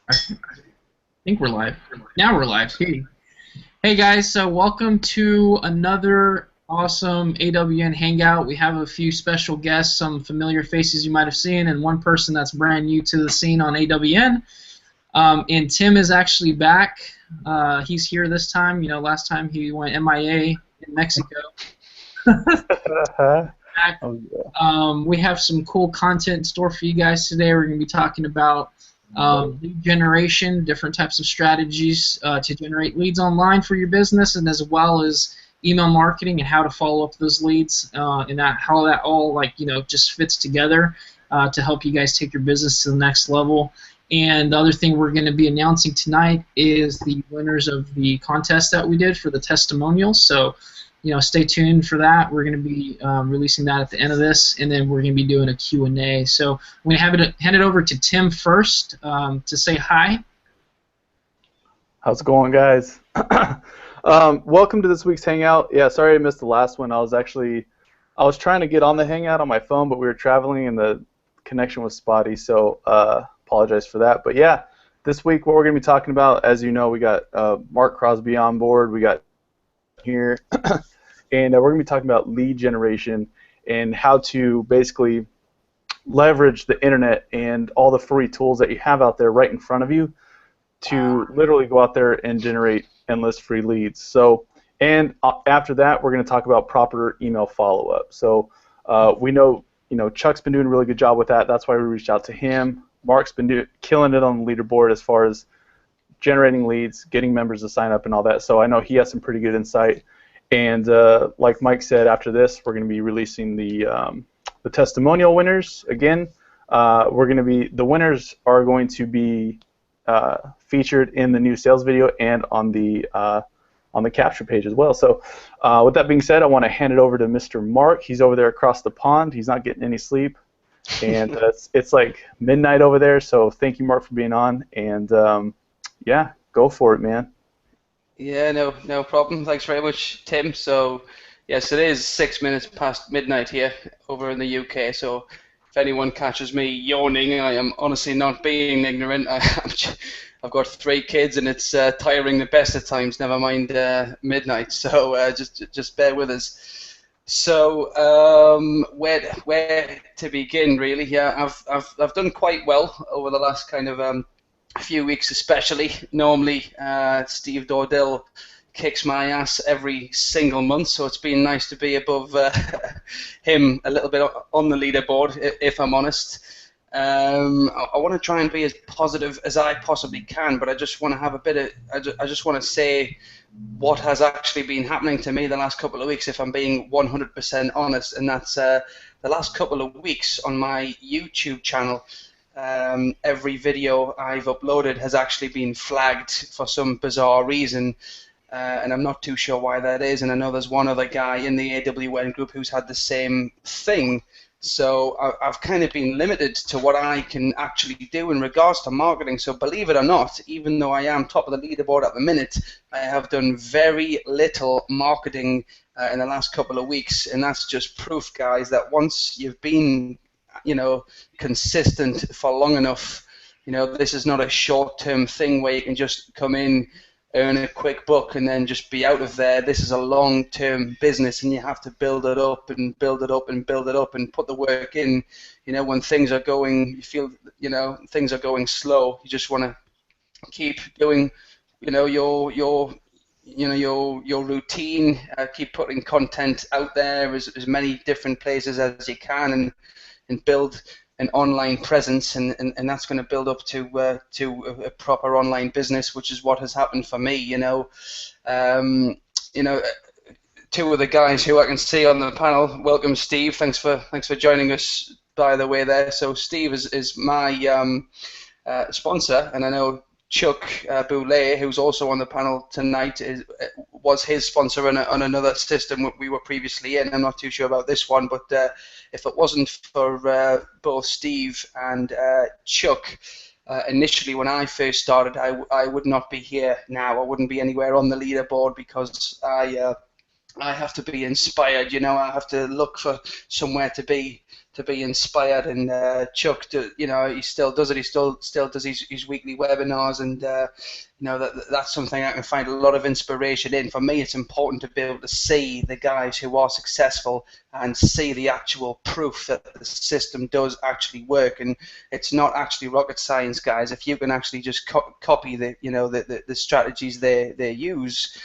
I think we're live. Now we're live. Hey guys, so welcome to another awesome AWN Hangout. We have a few special guests, some familiar faces you might have seen, and one person that's brand new to the scene on AWN. And Tim is actually back. He's here this time. You know, last time he went MIA in Mexico. We have some cool content in store for you guys today. We're going to be talking about lead generation, different types of strategies to generate leads online for your business, and as well as email marketing and how to follow up those leads, and how that all just fits together to help you guys take your business to the next level. And the other thing we're going to be announcing tonight is the winners of the contest that we did for the testimonials. So, you know, stay tuned for that. We're going to be releasing that at the end of this, and then we're going to be doing a Q&A. So I'm going to hand it over to Tim first to say hi. How's it going, guys? Welcome to this week's Hangout. Yeah, sorry I missed the last one. I was trying to get on the Hangout on my phone, but we were traveling and the connection was spotty, so apologize for that. But yeah, this week what we're going to be talking about, as you know, we got Mark Crosby on board. We got here, and we're going to be talking about lead generation and how to basically leverage the internet and all the free tools that you have out there right in front of you to literally go out there and generate endless free leads. So, and after that, we're going to talk about proper email follow-up. So we know, Chuck's been doing a really good job with that. That's why we reached out to him. Mark's been killing it on the leaderboard as far as generating leads, getting members to sign up, and all that. So I know he has some pretty good insight. And like Mike said, after this, we're going to be releasing the testimonial winners again. The winners are going to be featured in the new sales video and on the capture page as well. So with that being said, I want to hand it over to Mr. Mark. He's over there across the pond. He's not getting any sleep, and it's like midnight over there. So thank you, Mark, for being on. And yeah, go for it, man. Yeah, no problem. Thanks very much, Tim. So, yes, it is 6 minutes past midnight here over in the UK. So, if anyone catches me yawning, I am honestly not being ignorant. I've got 3 kids, and it's tiring the best of times. Never mind midnight. So, just bear with us. So, where to begin, really? Yeah, I've done quite well over the last kind of a few weeks especially. Normally Steve Dordell kicks my ass every single month, so it's been nice to be above him a little bit on the leaderboard, if I'm honest. I want to try and be as positive as I possibly can, but I just want to have a bit of, I just want to say what has actually been happening to me the last couple of weeks, if I'm being 100% honest, and that's the last couple of weeks on my YouTube channel. Every video I've uploaded has actually been flagged for some bizarre reason, and I'm not too sure why that is, and I know there's one other guy in the AWN group who's had the same thing. So I've kind of been limited to what I can actually do in regards to marketing. So believe it or not, even though I am top of the leaderboard at the minute, I have done very little marketing in the last couple of weeks, and that's just proof, guys, that once you've been consistent for long enough, this is not a short-term thing where you can just come in, earn a quick buck, and then just be out of there. This is a long-term business, and you have to build it up and build it up and build it up and put the work in. When things are going, you feel, things are going slow. You just want to keep doing, your routine, keep putting content out there as many different places as you can, and build an online presence, and that's going to build up to a proper online business, which is what has happened for me. Two of the guys who I can see on the panel. Welcome, Steve. Thanks for joining us, by the way there. So Steve is my sponsor, and I know Chuck Boulay, who's also on the panel tonight, was his sponsor on another system we were previously in. I'm not too sure about this one, but if it wasn't for both Steve and Chuck, initially when I first started, I would not be here now. I wouldn't be anywhere on the leaderboard, because I have to be inspired. I have to look for somewhere to be to be inspired. And Chuck, he still does it. He still does his weekly webinars, and that's something I can find a lot of inspiration in. For me, it's important to be able to see the guys who are successful and see the actual proof that the system does actually work. And it's not actually rocket science, guys. If you can actually just copy the strategies they use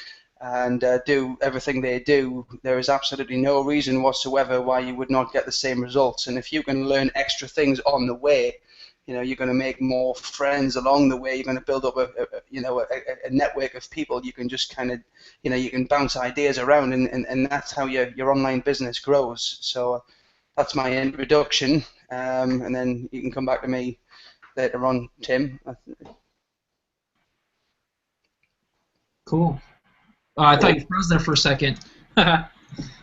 and do everything they do, there is absolutely no reason whatsoever why you would not get the same results. And if you can learn extra things on the way, you're going to make more friends along the way. You're going to build up a network of people. You can just kind of, you can bounce ideas around, and that's how your online business grows. So that's my introduction, and then you can come back to me later on, Tim. Cool. I thought you froze there for a second.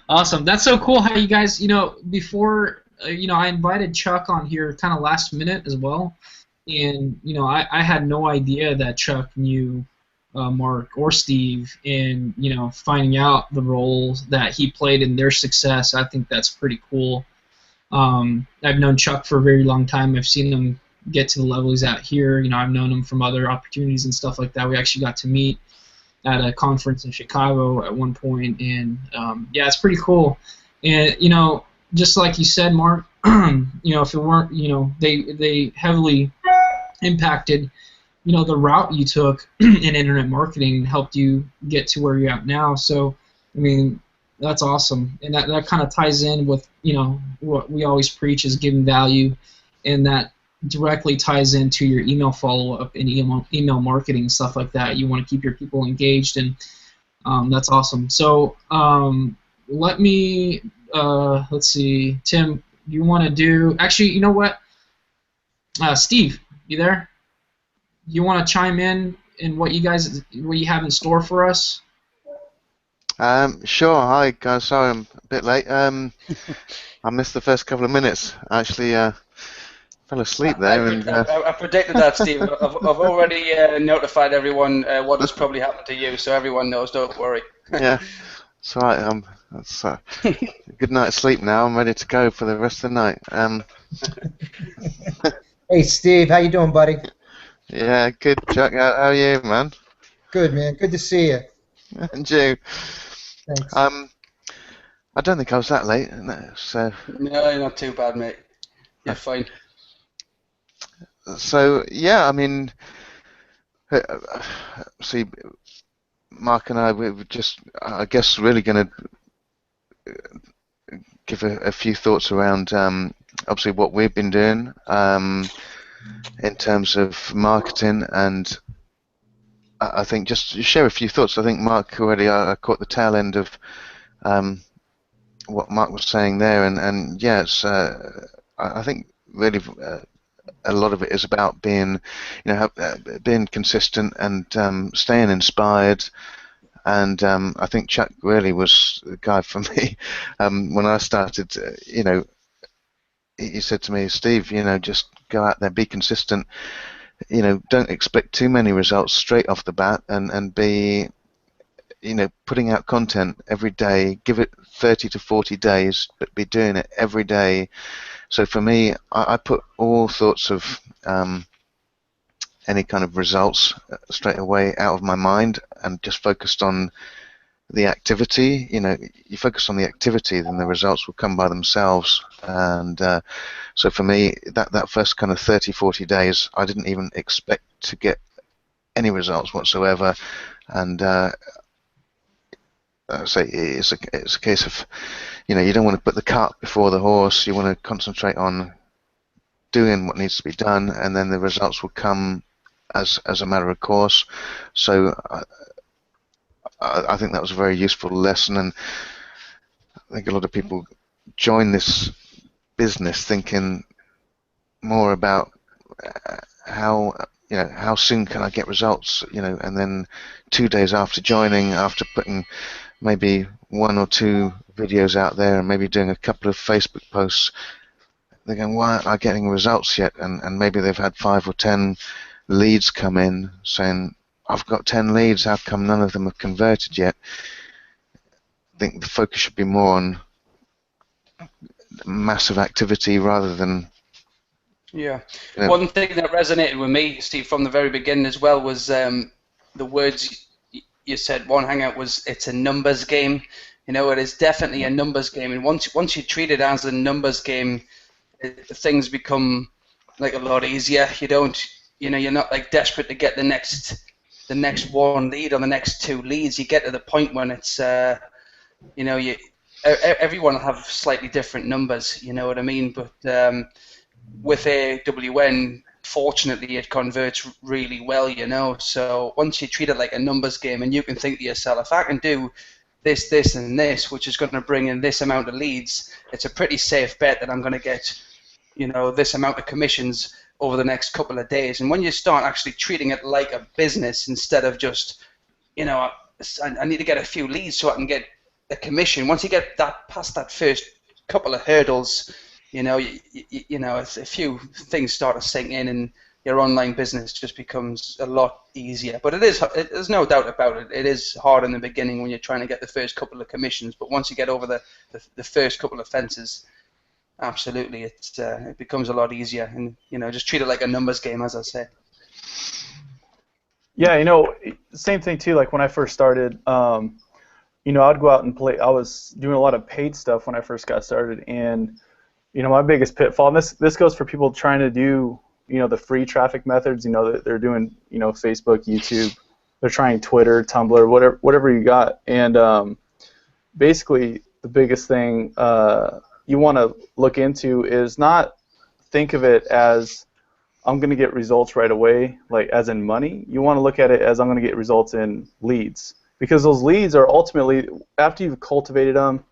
Awesome. That's so cool how you guys, before, I invited Chuck on here kind of last minute as well. And, I had no idea that Chuck knew Mark or Steve, and, finding out the roles that he played in their success, I think that's pretty cool. I've known Chuck for a very long time. I've seen him get to the level he's at here. I've known him from other opportunities and stuff like that. We actually got to meet at a conference in Chicago at one point, and yeah, it's pretty cool. And just like you said, Mark, if it weren't, they heavily impacted, the route you took in internet marketing helped you get to where you're at now. So, I mean, that's awesome, and that kind of ties in with what we always preach is giving value, and that directly ties into your email follow-up and email marketing and stuff like that. You want to keep your people engaged, and that's awesome. So let's see, Tim, you want to do, actually, you know what, Steve, you there? You want to chime in what you have in store for us? Sure. Hi guys, sorry I'm a bit late. I missed the first couple of minutes. Actually, fell asleep there. I predicted that, Steve. I've already notified everyone what has probably happened to you, so everyone knows. Don't worry. Yeah, it's all right. That's a good night's sleep now. I'm ready to go for the rest of the night. Hey, Steve, how you doing, buddy? Yeah, good, Chuck. How are you, man? Good, man. Good to see you. And you? Thanks. I don't think I was that late. So. No, you're not too bad, mate. You're fine. So yeah, I mean, see, Mark and I, we're just, I guess, really going to give a few thoughts around, obviously, what we've been doing in terms of marketing, and I think just to share a few thoughts. I think Mark already caught the tail end of what Mark was saying there, and yeah, it's I think really. A lot of it is about being, being consistent and staying inspired. And I think Chuck really was the guy for me when I started. He said to me, Steve, just go out there, be consistent. Don't expect too many results straight off the bat, and be, putting out content every day. Give it 30 to 40 days, but be doing it every day. So for me, I put all sorts of any kind of results straight away out of my mind and just focused on the activity. You focus on the activity, then the results will come by themselves. And so for me, that first kind of 30, 40 days, I didn't even expect to get any results whatsoever. And so it's a case of, you don't want to put the cart before the horse. You want to concentrate on doing what needs to be done, and then the results will come as a matter of course. So I think that was a very useful lesson, and I think a lot of people join this business thinking more about how soon can I get results, and then 2 days after joining, after putting maybe 1 or 2 videos out there and maybe doing a couple of Facebook posts, they're going, why aren't I getting results yet? And maybe they've had 5 or 10 leads come in saying, I've got 10 leads, how come none of them have converted yet? I think the focus should be more on massive activity rather than. Yeah. You know, One thing that resonated with me, Steve, from the very beginning as well was the words you said. One hangout was it's a numbers game. You know, it is definitely a numbers game, and once you treat it as a numbers game, things become like a lot easier. You're not like desperate to get the next one lead or the next two leads. You get to the point when it's everyone will have slightly different numbers. You know what I mean? But with AWN, fortunately, it converts really well, So once you treat it like a numbers game, and you can think to yourself, if I can do this, this, and this, which is going to bring in this amount of leads, it's a pretty safe bet that I'm going to get, this amount of commissions over the next couple of days. And when you start actually treating it like a business instead of just, I need to get a few leads so I can get a commission. Once you get past that first couple of hurdles, a few things start to sink in, and your online business just becomes a lot easier. But there's no doubt about it. It is hard in the beginning when you're trying to get the first couple of commissions. But once you get over the first couple of fences, absolutely, it becomes a lot easier. And just treat it like a numbers game, as I say. Yeah, same thing too. Like when I first started, I'd go out and play. I was doing a lot of paid stuff when I first got started, and my biggest pitfall, and this goes for people trying to do, the free traffic methods, they're doing, Facebook, YouTube, they're trying Twitter, Tumblr, whatever you got. And basically the biggest thing you want to look into is not think of it as I'm going to get results right away, like as in money. You want to look at it as I'm going to get results in leads, because those leads are ultimately, after you've cultivated them,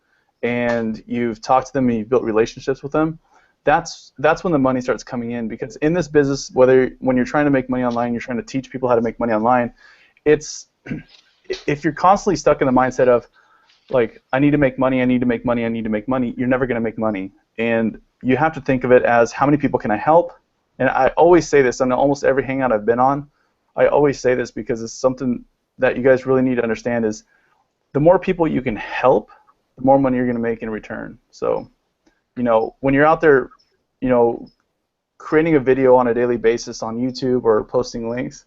and you've talked to them and you've built relationships with them, that's when the money starts coming in. Because in this business, when you're trying to make money online, you're trying to teach people how to make money online, if you're constantly stuck in the mindset of like, I need to make money, I need to make money, I need to make money, you're never going to make money. And you have to think of it as, how many people can I help? And I always say this on almost every hangout I've been on. I always say this because it's something that you guys really need to understand is the more people you can help, the more money you're going to make in return. So, when you're out there, creating a video on a daily basis on YouTube or posting links.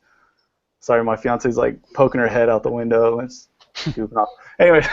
Sorry, my fiance's like poking her head out the window. It's goofing off. Anyway,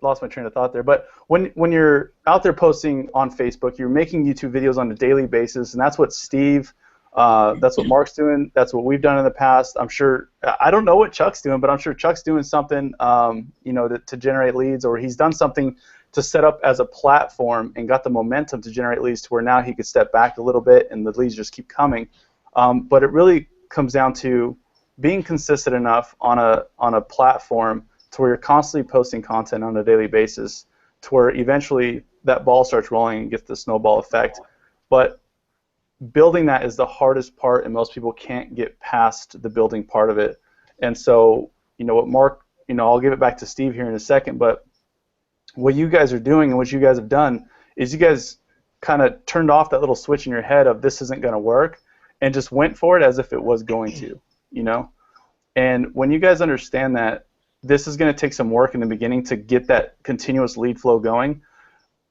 lost my train of thought there. But when you're out there posting on Facebook, you're making YouTube videos on a daily basis, and that's what Steve. That's what Mark's doing. That's what we've done in the past. I'm sure. I don't know what Chuck's doing, but I'm sure Chuck's doing something, to generate leads, or he's done something to set up as a platform and got the momentum to generate leads to where now he could step back a little bit and the leads just keep coming. But it really comes down to being consistent enough on a platform to where you're constantly posting content on a daily basis, to where eventually that ball starts rolling and gets the snowball effect. But building that is the hardest part, and most people can't get past the building part of it. And so, what Mark, I'll give it back to Steve here in a second, but what you guys are doing and what you guys have done is you guys kind of turned off that little switch in your head of this isn't going to work and just went for it as if it was going to, And when you guys understand that this is going to take some work in the beginning to get that continuous lead flow going,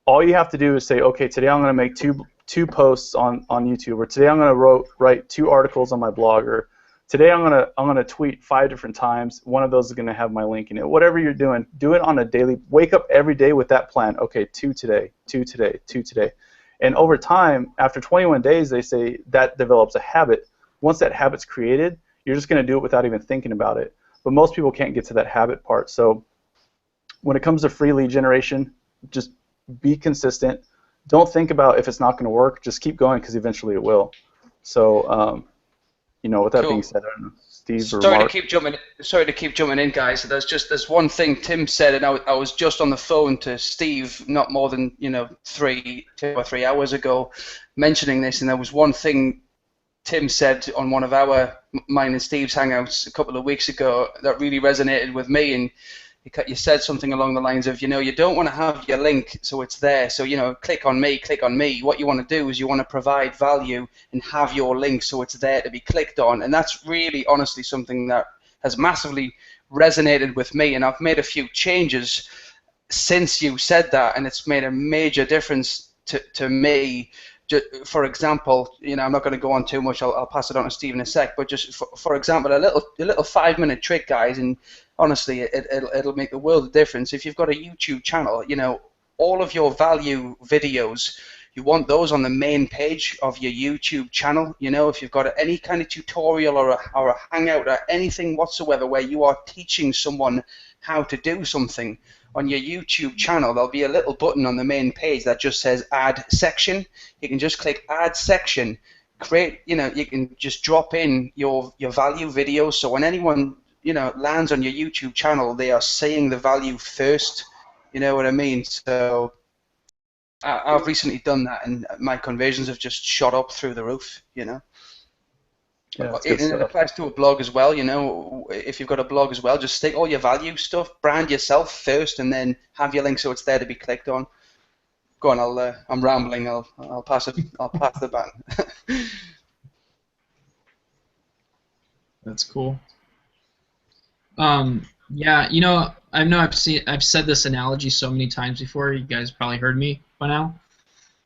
all you have to do is say, okay, today I'm going to make two posts on YouTube, or today I'm going to write 2 articles on my blog, or today I'm going to tweet 5 different times. One of those is going to have my link in it. Whatever you're doing, do it on a daily. Wake up every day with that plan. Okay, 2 today, 2 today, 2 today. And over time, after 21 days, they say that develops a habit. Once that habit's created, you're just going to do it without even thinking about it. But most people can't get to that habit part. So when it comes to free lead generation, just be consistent. Don't think about if it's not going to work. Just keep going, because eventually it will. So, with that being said, I don't know, Steve or Mark. Sorry to keep jumping in, guys. There's one thing Tim said, and I was just on the phone to Steve not more than 2 or 3 hours ago, mentioning this, and there was one thing Tim said on one of mine and Steve's hangouts a couple of weeks ago that really resonated with me, and you said something along the lines of, you don't want to have your link so it's there. So, click on me, click on me. What you want to do is you want to provide value and have your link so it's there to be clicked on. And that's really, honestly, something that has massively resonated with me, and I've made a few changes since you said that, and it's made a major difference to me. For example, I'm not going to go on too much. I'll pass it on to Steve in a sec. But just for example, a little 5-minute trick, guys, and honestly, it'll make the world of difference. If you've got a YouTube channel, all of your value videos, you want those on the main page of your YouTube channel. If you've got any kind of tutorial or a hangout or anything whatsoever where you are teaching someone how to do something, on your YouTube channel, there'll be a little button on the main page that just says Add Section. You can just click Add Section, you can just drop in your value videos. So when anyone, lands on your YouTube channel, they are seeing the value first. You know what I mean? So I've recently done that, and my conversions have just shot up through the roof. Yeah, it applies to a blog as well. If you've got a blog as well, just stick all your value stuff, brand yourself first, and then have your link so it's there to be clicked on. Go on, I'm rambling. I'll pass it. I'll pass the baton. That's cool. Yeah, I know I've said this analogy so many times before. You guys probably heard me by now.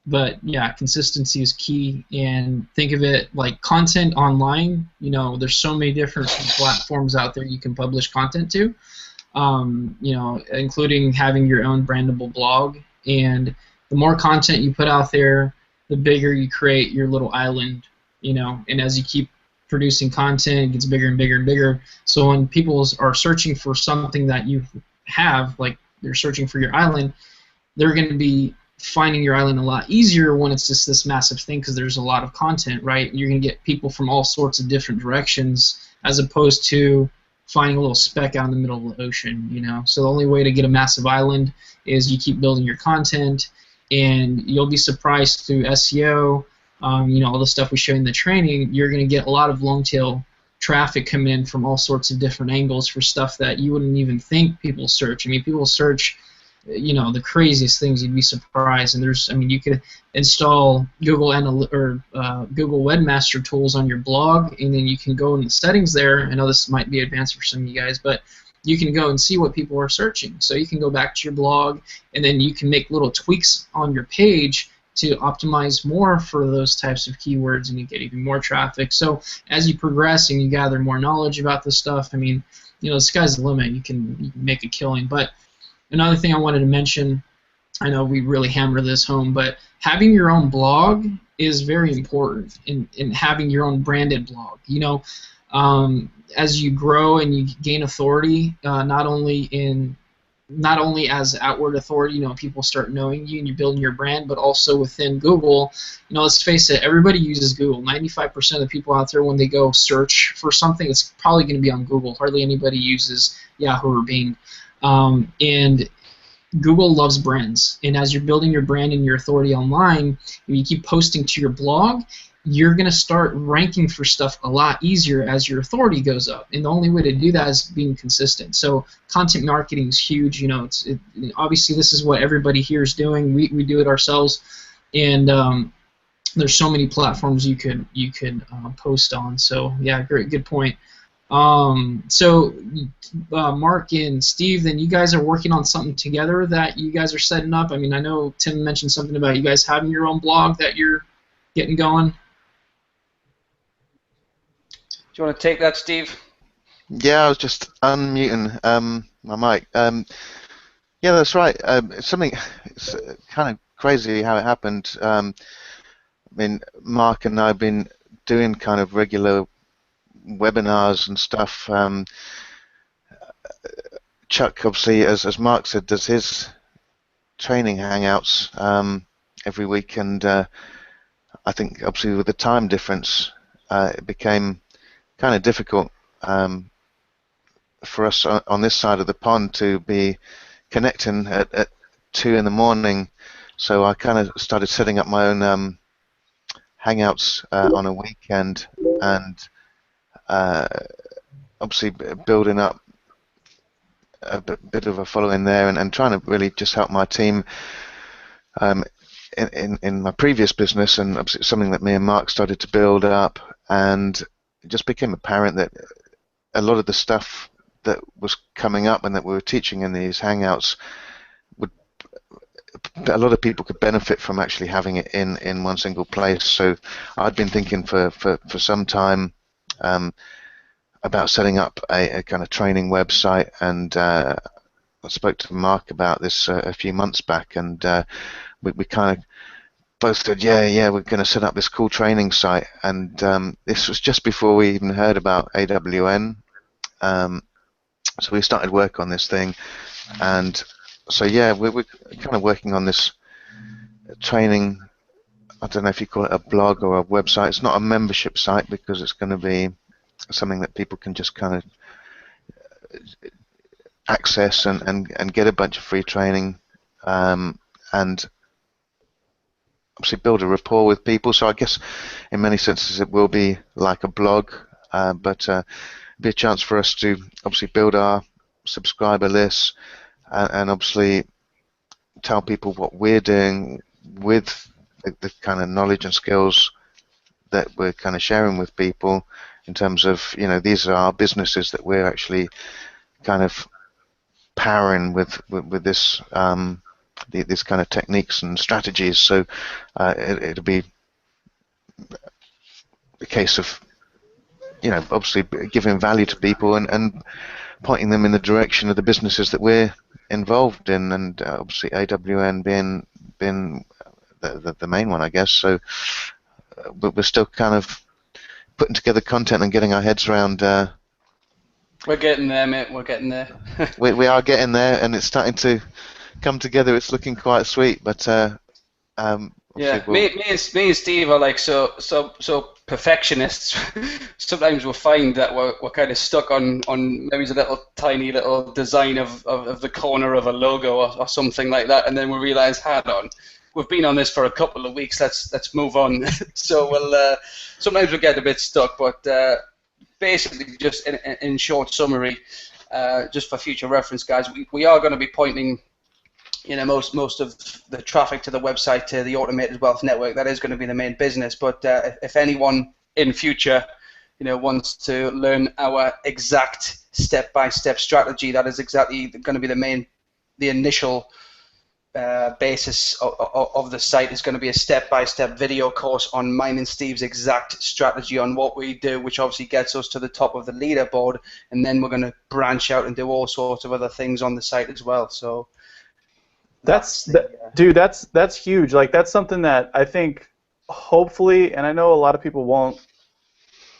But yeah, consistency is key, and think of it like content online. There's so many different platforms out there you can publish content to, including having your own brandable blog. And the more content you put out there, the bigger you create your little island. And as you keep producing content, it gets bigger and bigger and bigger. So when people are searching for something that you have, like they're searching for your island, they're going to be finding your island a lot easier when it's just this massive thing, because there's a lot of content, right? You're going to get people from all sorts of different directions, as opposed to finding a little speck out in the middle of the ocean. So the only way to get a massive island is you keep building your content, and you'll be surprised through SEO, all the stuff we show in the training. You're going to get a lot of long tail traffic coming in from all sorts of different angles for stuff that you wouldn't even think people search. People search the craziest things. You'd be surprised. And you could install Google Google Webmaster Tools on your blog, and then you can go in the settings there. I know this might be advanced for some of you guys, but you can go and see what people are searching. So you can go back to your blog, and then you can make little tweaks on your page to optimize more for those types of keywords, and you get even more traffic. So as you progress and you gather more knowledge about this stuff, the sky's the limit. You can make a killing. But another thing I wanted to mention, I know we really hammer this home, but having your own blog is very important in having your own branded blog. As you grow and you gain authority, not only as outward authority, people start knowing you and you're building your brand, but also within Google. Let's face it, everybody uses Google. 95% of the people out there, when they go search for something, it's probably going to be on Google. Hardly anybody uses Yahoo or Bing. And Google loves brands, and as you're building your brand and your authority online, if you keep posting to your blog, you're going to start ranking for stuff a lot easier as your authority goes up. And the only way to do that is being consistent. So content marketing is huge. Obviously this is what everybody here is doing. We do it ourselves, and there's so many platforms you could post on. So yeah, good point. So Mark and Steve, then you guys are working on something together that you guys are setting up. I know Tim mentioned something about you guys having your own blog that you're getting going. Do you want to take that, Steve? Yeah, I was just unmuting my mic. Yeah, that's right. It's kind of crazy how it happened. Mark and I have been doing kind of regular webinars and stuff. Chuck, obviously, as Mark said, does his training hangouts every week, and I think obviously with the time difference, it became kind of difficult for us on this side of the pond to be connecting at 2 in the morning. So I kind of started setting up my own hangouts on a weekend, and obviously building up a bit of a following there, and trying to really just help my team in my previous business, and obviously something that me and Mark started to build up, and it just became apparent that a lot of the stuff that was coming up and that we were teaching in these Hangouts, a lot of people could benefit from actually having it in one single place. So I'd been thinking for some time about setting up a kind of training website, and I spoke to Mark about this a few months back, and we kind of both said, yeah, we're going to set up this cool training site, and this was just before we even heard about AWN. So we started work on this thing, and so yeah, we're kind of working on this training. I don't know if you call it a blog or a website. It's not a membership site because it's going to be something that people can just kind of access and get a bunch of free training, and obviously build a rapport with people. So I guess in many senses it will be like a blog, but be a chance for us to obviously build our subscriber lists, and obviously tell people what we're doing with the kind of knowledge and skills that we're kind of sharing with people, in terms of, you know, these are our businesses that we're actually kind of powering with this these kind of techniques and strategies. So it'll be a case of, you know, obviously giving value to people and pointing them in the direction of the businesses that we're involved in, and obviously AWN being the main one, I guess. So but we're still kind of putting together content and getting our heads around. We're getting there, mate. We're getting there. we are getting there, and it's starting to come together. It's looking quite sweet, but yeah, me and Steve are like so perfectionists. Sometimes we'll find that we're kind of stuck on maybe a little tiny little design of the corner of a logo or something like that, and then we realize, hang on, we've been on this for a couple of weeks. Let's move on. So we'll sometimes we get a bit stuck, but basically, just in short summary, just for future reference, guys, we are going to be pointing, you know, most of the traffic to the website, to the Automated Wealth Network. That is going to be the main business. But if anyone in future, you know, wants to learn our exact step-by-step strategy, that is exactly going to be the initial basis of the site. Is going to be a step-by-step video course on mine and Steve's exact strategy on what we do, which obviously gets us to the top of the leaderboard, and then we're going to branch out and do all sorts of other things on the site as well. So dude, that's huge. Like, that's something that I think, hopefully, and I know a lot of people won't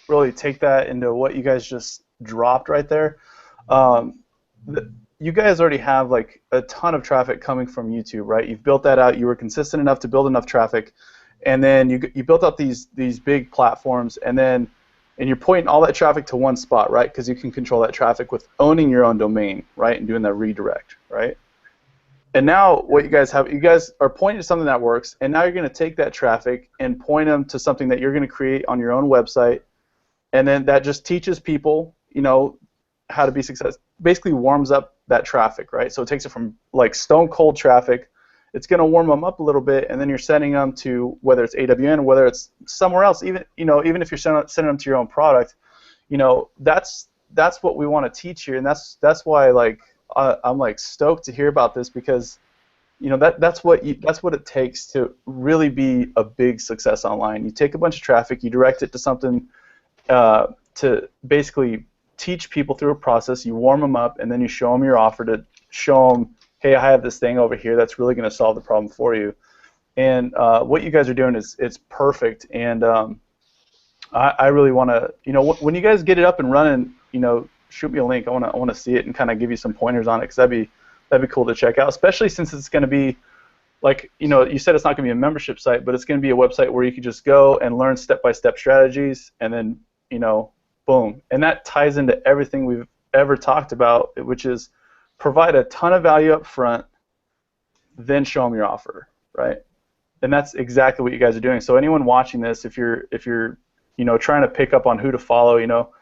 really take that into what you guys just dropped right there. You guys already have like a ton of traffic coming from YouTube, right? You've built that out. You were consistent enough to build enough traffic, and then you built out these big platforms, and you're pointing all that traffic to one spot, right? Because you can control that traffic with owning your own domain, right, and doing that redirect, right? And now what you guys are pointing to something that works, and now you're going to take that traffic and point them to something that you're going to create on your own website, and then that just teaches people, you know, how to be successful. Basically warms up that traffic, right? So it takes it from like stone cold traffic, it's going to warm them up a little bit, and then you're sending them to, whether it's AWN, whether it's somewhere else, even if you're sending them to your own product, you know, that's what we want to teach here, and that's why, like, I'm like stoked to hear about this, because, you know, that's what it takes to really be a big success online. You take a bunch of traffic, you direct it to something to basically teach people through a process. You warm them up, and then you show them your offer to show them, hey, I have this thing over here that's really going to solve the problem for you. And what you guys are doing is, it's perfect. And I really want to, you know, when you guys get it up and running, you know, shoot me a link. I want to see it and kind of give you some pointers on it, because that'd be cool to check out, especially since it's going to be, like, you know, you said it's not going to be a membership site, but it's going to be a website where you can just go and learn step-by-step strategies, and then, you know, boom. And that ties into everything we've ever talked about, which is provide a ton of value up front, then show them your offer, right? And that's exactly what you guys are doing. So anyone watching this, if you're you know, trying to pick up on who to follow, you know,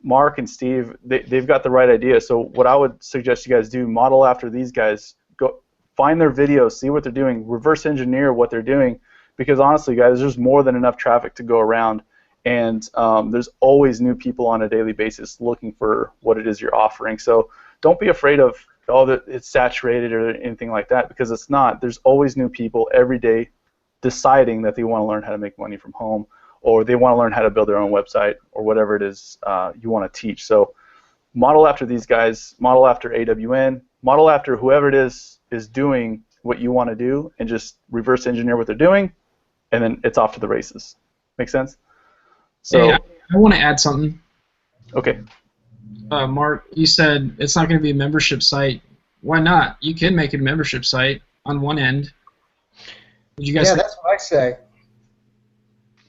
Mark and Steve, they've got the right idea. So what I would suggest you guys do, model after these guys. Go find their videos, see what they're doing, reverse engineer what they're doing, because honestly, guys, there's more than enough traffic to go around. and there's always new people on a daily basis looking for what it is you're offering. So don't be afraid of, oh, that it's saturated or anything like that, because it's not. There's always new people every day deciding that they want to learn how to make money from home, or they want to learn how to build their own website, or whatever it is you want to teach. So model after these guys, model after AWN, model after whoever it is doing what you want to do, and just reverse engineer what they're doing, and then it's off to the races. Make sense? So, hey, I want to add something. Okay. Mark, you said it's not going to be a membership site. Why not? You can make it a membership site on one end. Did you guys? Yeah, that's what I say.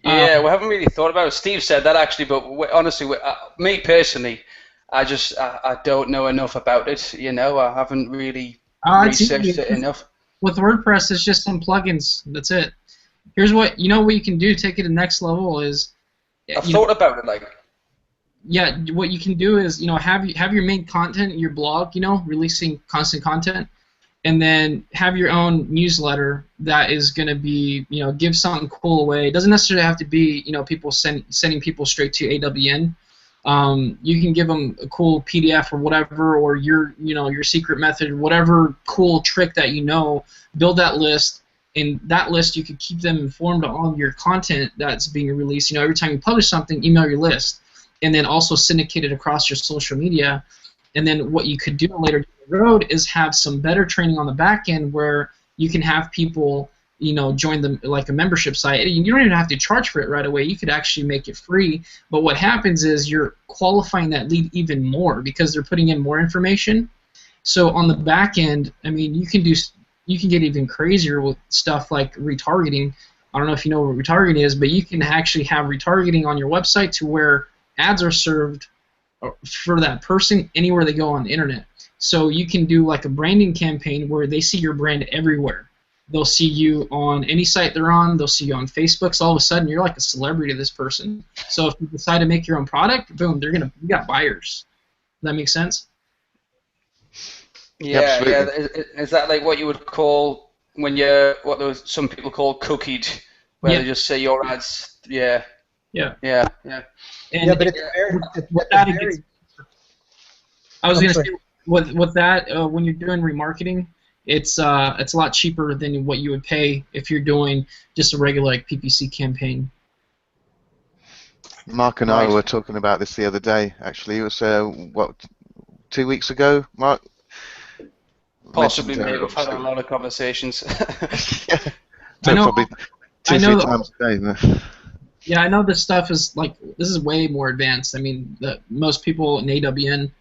Yeah, we haven't really thought about it. Steve said that actually, but honestly, me personally, I don't know enough about it. You know, I haven't really researched it enough. With WordPress, it's just some plugins. That's it. Here's what what you can do. Take it to the next level is. I've thought about it, like. Yeah, what you can do is have your main content, your blog, releasing constant content, and then have your own newsletter that is going to be give something cool away. It doesn't necessarily have to be people sending people straight to AWN. You can give them a cool PDF or whatever, or your secret method, whatever cool trick that build that list. In that list, you can keep them informed on your content that's being released. Every time you publish something, email your list, and then also syndicate it across your social media. And then what you could do later down the road is have some better training on the back end where you can have people join them like a membership site. You don't even have to charge for it right away. You could actually make it free. But what happens is you're qualifying that lead even more because they're putting in more information. So on the back end, I mean, you can get even crazier with stuff like retargeting. I don't know if you know what retargeting is, but you can actually have retargeting on your website to where ads are served for that person anywhere they go on the internet. So you can do like a branding campaign where they see your brand everywhere. They'll see you on any site they're on. They'll see you on Facebook. So all of a sudden you're like a celebrity to this person. So if you decide to make your own product, boom, you got buyers. Does that make sense? Yeah, yeah. Is that like what you would call when some people call cookied, where they just say your ads? Yeah. Yeah. Yeah. Yeah. And Yeah, but I was going to say with that when you're doing remarketing, it's a lot cheaper than what you would pay if you're doing just a regular PPC campaign. Mark and I were talking about this the other day. Actually, it was 2 weeks ago, Mark. Possibly, maybe. We've had a lot of conversations. Probably two, 3 times a day. Yeah, I know this stuff is this is way more advanced. I mean, most people in AWN,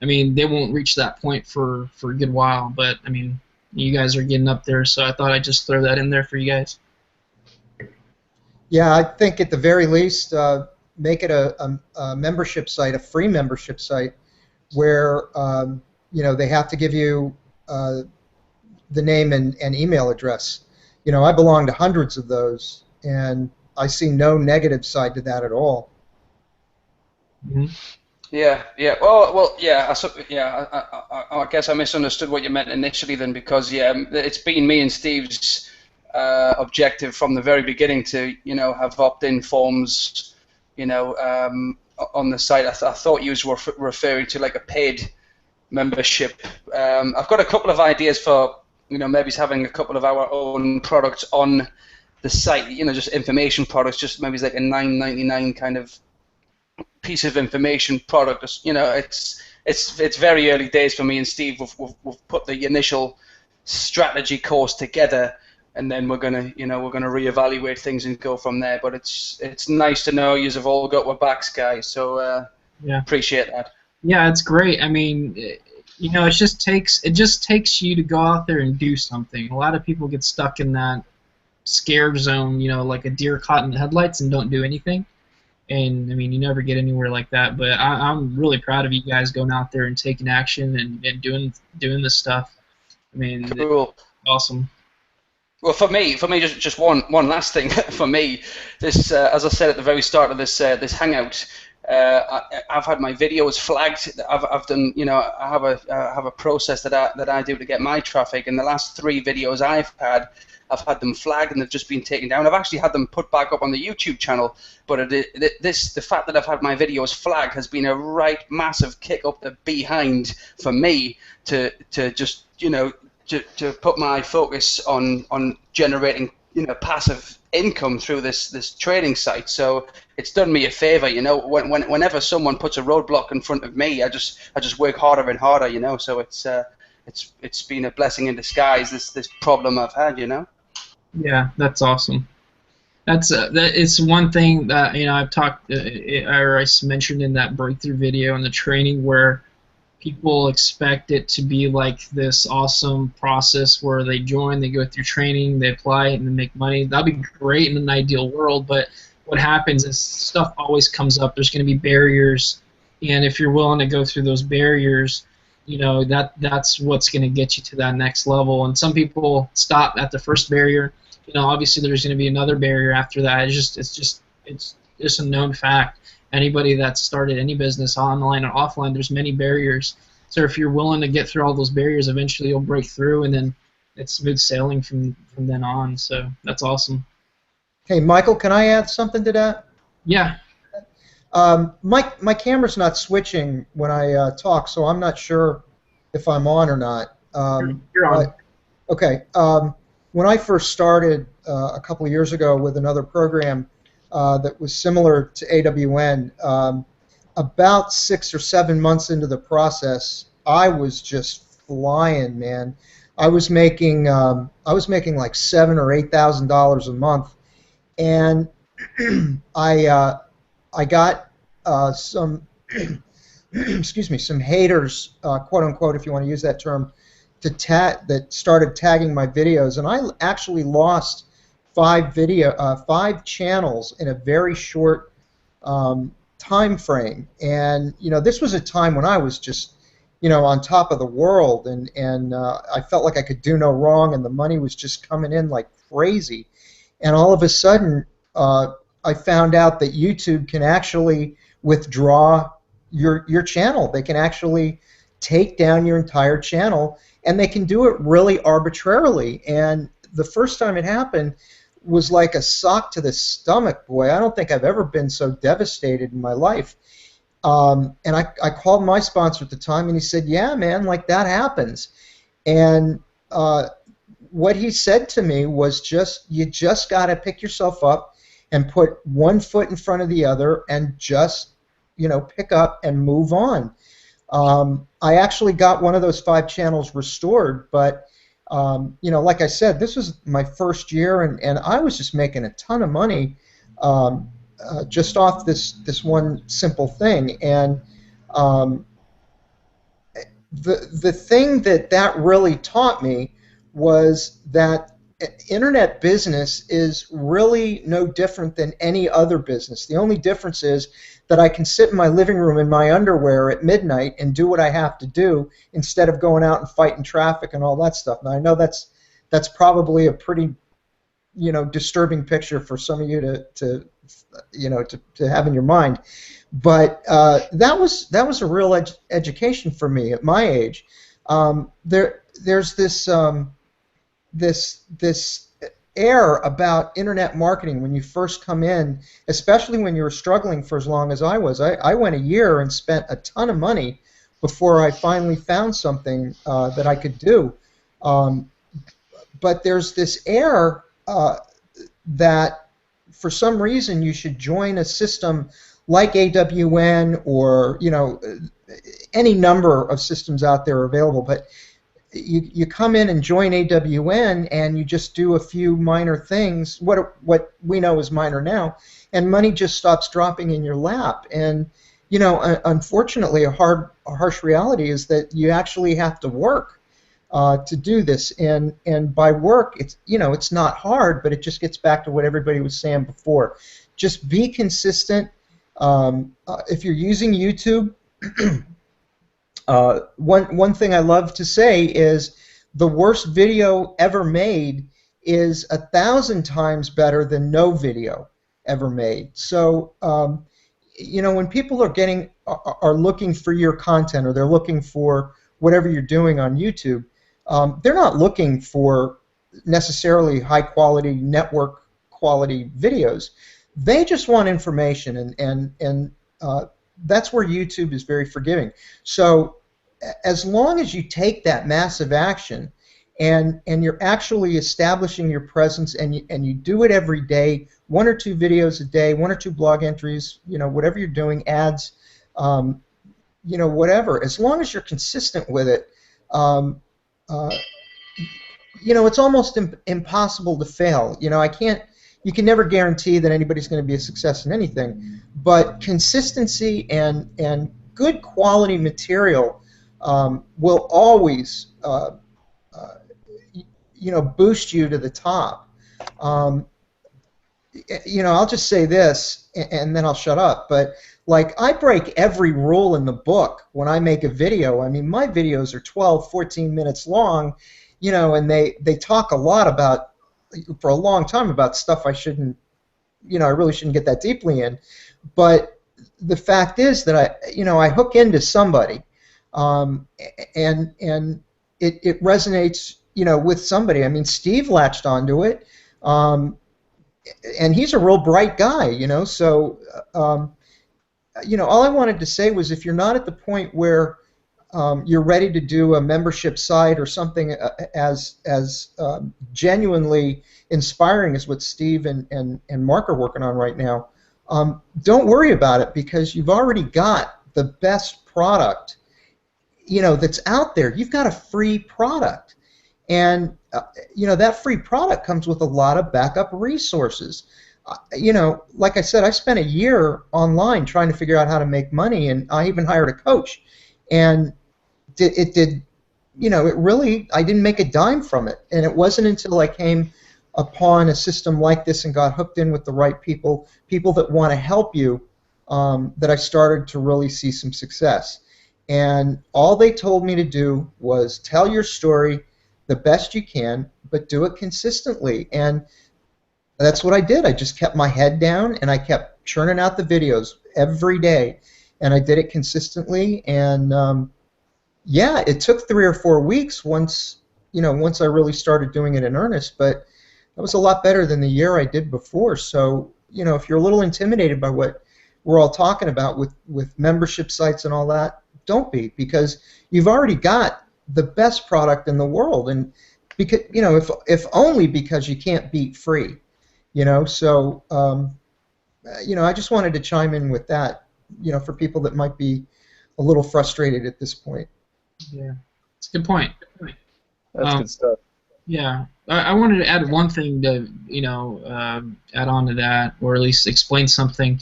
I mean, they won't reach that point for a good while. But I mean, you guys are getting up there, so I thought I'd just throw that in there for you guys. Yeah, I think at the very least, make it a membership site, a free membership site, where they have to give you the name and email address. I belong to hundreds of those, and I see no negative side to that at all. Mm-hmm. Yeah, yeah. Well, yeah. I guess I misunderstood what you meant initially then, because it's been me and Steve's objective from the very beginning to have opt-in forms, on the site. I thought you were referring to like a paid membership. I've got a couple of ideas for maybe having a couple of our own products on the site, just information products, just maybe like a $9.99 kind of piece of information product. It's very early days for me and Steve. We've put the initial strategy course together, and then we're gonna reevaluate things and go from there. But it's nice to know you have all got our backs, guys. So appreciate that. Yeah, it's great. I mean, it just takes you to go out there and do something. A lot of people get stuck in that scared zone, like a deer caught in the headlights, and don't do anything. And I mean, you never get anywhere like that. But I'm really proud of you guys going out there and taking action and doing this stuff. I mean, cool. It's awesome. Well, for me, just one last thing. For me, this, as I said at the very start of this hangout, I've had my videos flagged. I've done, you know, I have a process that I do to get my traffic. And the last 3 videos I've had them flagged and they've just been taken down. I've actually had them put back up on the YouTube channel, but the fact that I've had my videos flagged has been a right massive kick up the behind for me to just, you know, to put my focus on generating, you know, passive income through this trading site. So it's done me a favor, you know. Whenever someone puts a roadblock in front of me, I just work harder and harder, you know. So it's been a blessing in disguise, this problem I've had, you know. Yeah, that's awesome. It's one thing that, you know, I've talked or I mentioned in that breakthrough video in the training, where people expect it to be like this awesome process where they join, they go through training, they apply it, and they make money. That'd be great in an ideal world, but what happens is stuff always comes up. There's going to be barriers, and if you're willing to go through those barriers, you know, that's what's going to get you to that next level. And some people stop at the first barrier. You know, obviously there's going to be another barrier after that. It's just a known fact. Anybody that's started any business, online or offline, there's many barriers. So if you're willing to get through all those barriers, eventually you'll break through, and then it's smooth sailing from then on. So that's awesome. Hey, Michael, can I add something to that? Yeah. My camera's not switching when I talk, so I'm not sure if I'm on or not. You're on. Okay. When I first started a couple of years ago with another program that was similar to AWN, about 6 or 7 months into the process, I was just flying, man. I was making like $7,000 or $8,000 a month, and I got some excuse me, some haters, quote unquote, if you want to use that term, that started tagging my videos, and I actually lost 5 channels in a very short time frame. And you know, this was a time when I was just, you know, on top of the world, and I felt like I could do no wrong, and the money was just coming in like crazy. And all of a sudden, I found out that YouTube can actually withdraw your channel. They can actually take down your entire channel, and they can do it really arbitrarily. And the first time it happened was like a sock to the stomach, boy. I don't think I've ever been so devastated in my life. And I called my sponsor at the time, and he said, yeah, man, like that happens. And what he said to me was you just got to pick yourself up and put one foot in front of the other and just, you know, pick up and move on. I actually got one of those 5 channels restored, but you know, like I said, this was my first year, and I was just making a ton of money just off this one simple thing. And the thing that really taught me was that internet business is really no different than any other business. The only difference is that I can sit in my living room in my underwear at midnight and do what I have to do instead of going out and fighting traffic and all that stuff. Now I know that's probably a pretty, you know, disturbing picture for some of you to have in your mind, but that was a real education for me at my age. There's this air about internet marketing when you first come in, especially when you're struggling for as long as I was. I went a year and spent a ton of money before I finally found something that I could do. But there's this air that for some reason you should join a system like AWN, or, you know, any number of systems out there available, but you come in and join AWN and you just do a few minor things, what we know is minor now, and money just stops dropping in your lap. And you know, unfortunately, a harsh reality is that you actually have to work to do this. And by work, it's, you know, it's not hard, but it just gets back to what everybody was saying before. Just be consistent. If you're using YouTube, one thing I love to say is the worst video ever made is 1,000 times better than no video ever made. So you know, when people are looking for your content, or they're looking for whatever you're doing on YouTube, they're not looking for necessarily high quality, network quality videos. They just want information, and that's where YouTube is very forgiving. So as long as you take that massive action, and you're actually establishing your presence, and you do it every day, 1 or 2 videos a day, 1 or 2 blog entries, you know, whatever you're doing, ads, you know, whatever, as long as you're consistent with it, um, uh, you know, it's almost impossible to fail. You know, you can never guarantee that anybody's going to be a success in anything, but consistency and good quality material will always, you know, boost you to the top. Um, you know, I'll just say this, and then I'll shut up, but like, I break every rule in the book when I make a video. I mean, my videos are 12, 14 minutes long, you know, and they talk a lot about, for a long time, about stuff I shouldn't, you know, I really shouldn't get that deeply in. But the fact is that I hook into somebody, and it resonates, you know, with somebody. I mean, Steve latched onto it, and he's a real bright guy, you know. So, you know, all I wanted to say was, if you're not at the point where you're ready to do a membership site or something as genuinely inspiring as what Steve and Mark are working on right now, don't worry about it, because you've already got the best product, you know, that's out there. You've got a free product, and you know, that free product comes with a lot of backup resources. You know, like I said, I spent a year online trying to figure out how to make money, and I even hired a coach, and it did, you know, it really, I didn't make a dime from it. And it wasn't until I came upon a system like this and got hooked in with the right people that want to help you, that I started to really see some success. And all they told me to do was tell your story the best you can, but do it consistently. And that's what I did. I just kept my head down, and I kept churning out the videos every day, and I did it consistently. And yeah, it took 3 or 4 weeks once I really started doing it in earnest, but that was a lot better than the year I did before. So, you know, if you're a little intimidated by what we're all talking about with membership sites and all that, don't be, because you've already got the best product in the world, and because, you know, if only because you can't beat free. You know, so you know, I just wanted to chime in with that, you know, for people that might be a little frustrated at this point. Yeah, it's a good point. That's good stuff. Yeah, I wanted to add one thing to, you know, add on to that, or at least explain something.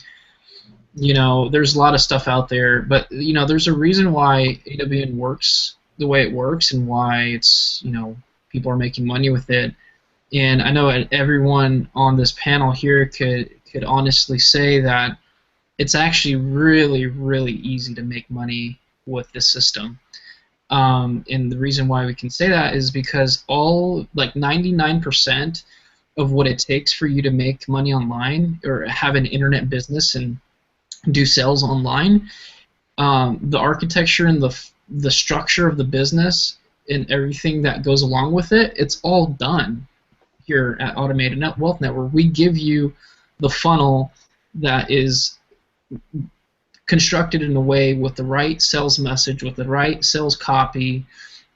You know, there's a lot of stuff out there, but, you know, there's a reason why AWN works the way it works, and why it's, you know, people are making money with it. And I know everyone on this panel here could honestly say that it's actually really, really easy to make money with this system. And the reason why we can say that is because like 99% of what it takes for you to make money online, or have an internet business and do sales online, the architecture and the structure of the business and everything that goes along with it, it's all done here at Automated Wealth Network. We give you the funnel that is constructed in a way with the right sales message, with the right sales copy,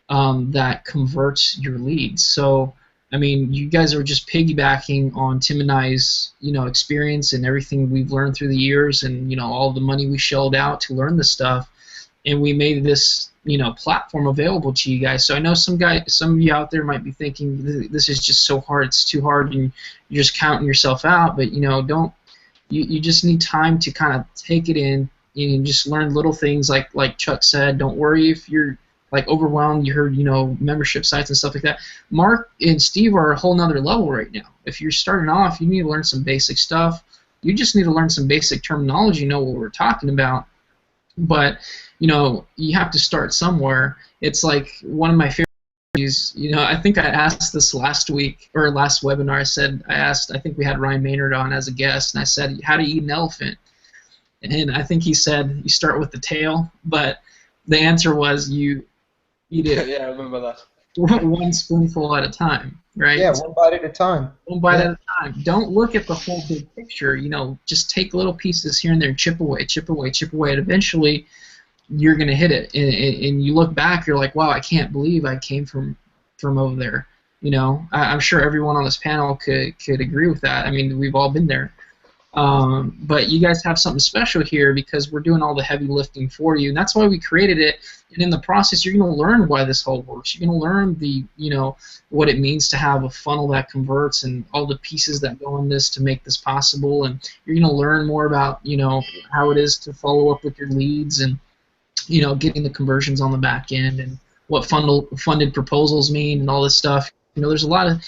that converts your leads. So, I mean, you guys are just piggybacking on Tim and I's, you know, experience and everything we've learned through the years, and, you know, all the money we shelled out to learn this stuff, and we made this, you know, platform available to you guys. So I know some of you out there might be thinking, this is just so hard, it's too hard, and you're just counting yourself out. But, you know, you just need time to kind of take it in and just learn little things, like Chuck said. Don't worry if you're like overwhelmed. You heard, you know, membership sites and stuff like that. Mark and Steve are a whole nother level right now. If you're starting off, you need to learn some basic stuff. You just need to learn some basic terminology, know what we're talking about. But, you know, you have to start somewhere. It's like one of my favorite, you know, I think I asked this last week, or last webinar. I think we had Ryan Maynard on as a guest, and I said, how to eat an elephant. And I think he said you start with the tail, but the answer was you eat it Yeah, I remember that. one spoonful at a time, right? Yeah, one bite at a time. One bite Yeah. at a time. Don't look at the whole big picture. Just take little pieces here and there, chip away, chip away, chip away, and eventually you're gonna hit it. And you look back, you're like, wow, I can't believe I came from over there. I'm sure everyone on this panel could agree with that. I mean, we've all been there. But you guys have something special here because we're doing all the heavy lifting for you, and that's why we created it. And in the process, you're going to learn why this whole works. You're going to learn what it means to have a funnel that converts and all the pieces that go in this to make this possible. And you're going to learn more about how it is to follow up with your leads and getting the conversions on the back end and what funded proposals mean and all this stuff. There's a lot of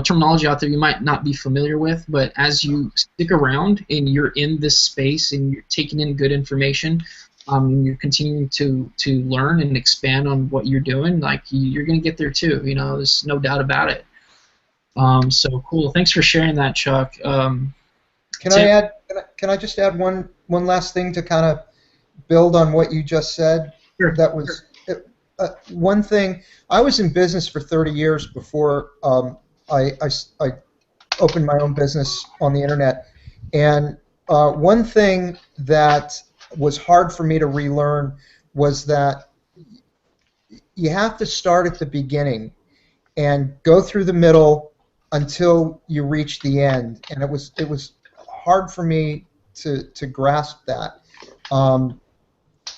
terminology out there you might not be familiar with, but as you stick around and you're in this space and you're taking in good information, you're continuing to learn and expand on what you're doing, like you're going to get there too. There's no doubt about it. So cool. Thanks for sharing that, Chuck. Can I just add one last thing to kind of build on what you just said? Sure. That was one thing. I was in business for 30 years before I opened my own business on the internet, and one thing that was hard for me to relearn was that you have to start at the beginning and go through the middle until you reach the end, and it was hard for me to grasp that.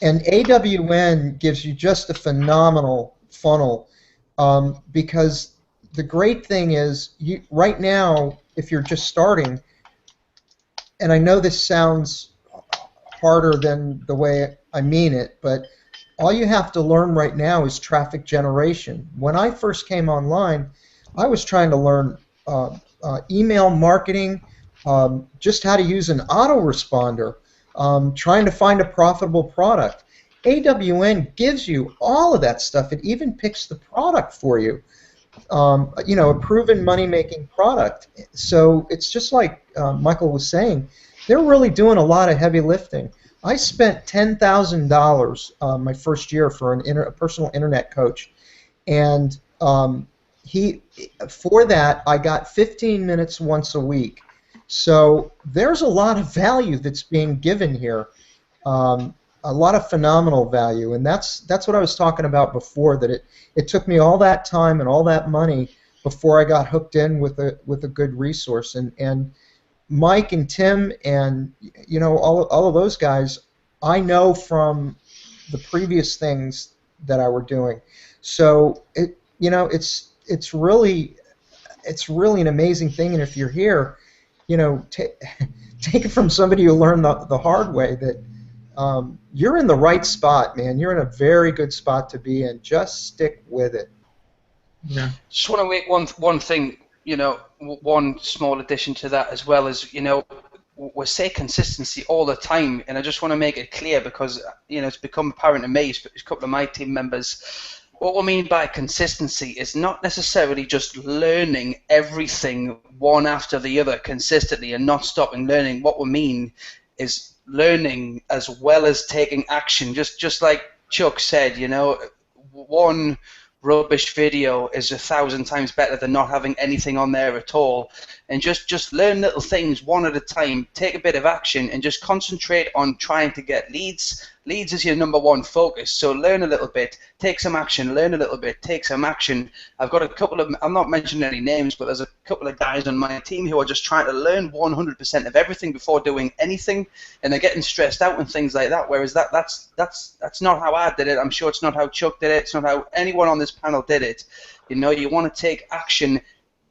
And AWN gives you just a phenomenal funnel because the great thing is right now, if you're just starting, and I know this sounds harder than the way I mean it, but all you have to learn right now is traffic generation. When I first came online, I was trying to learn email marketing, just how to use an autoresponder, trying to find a profitable product. AWN gives you all of that stuff. It even picks the product for you. A proven money-making product. So it's just like Michael was saying, they're really doing a lot of heavy lifting. I spent $10,000 my first year for a personal internet coach, and for that I got 15 minutes once a week. So there's a lot of value that's being given here, a lot of phenomenal value, and that's what I was talking about before. That it took me all that time and all that money before I got hooked in with a good resource. And Mike and Tim and all of those guys, I know from the previous things that I were doing. So it's really an amazing thing. And if you're here, take it from somebody who learned the hard way that you're in the right spot, man. You're in a very good spot to be in. Just stick with it. Yeah. Just want to make one thing, one small addition to that as well is, we say consistency all the time, and I just want to make it clear because, it's become apparent to me, a couple of my team members. What we mean by consistency is not necessarily just learning everything one after the other consistently and not stopping learning. What we mean is learning as well as taking action. Just like Chuck said, one rubbish video is 1,000 times better than not having anything on there at all. And just learn little things one at a time, take a bit of action, and just concentrate on trying to get leads. Leads is your number one focus. So learn a little bit, take some action, learn a little bit, take some action. I've got a couple of, I'm not mentioning any names, but there's a couple of guys on my team who are just trying to learn 100% of everything before doing anything, and they're getting stressed out and things like that. Whereas that's not how I did it. I'm sure it's not how Chuck did it. It's not how anyone on this panel did it. You want to take action.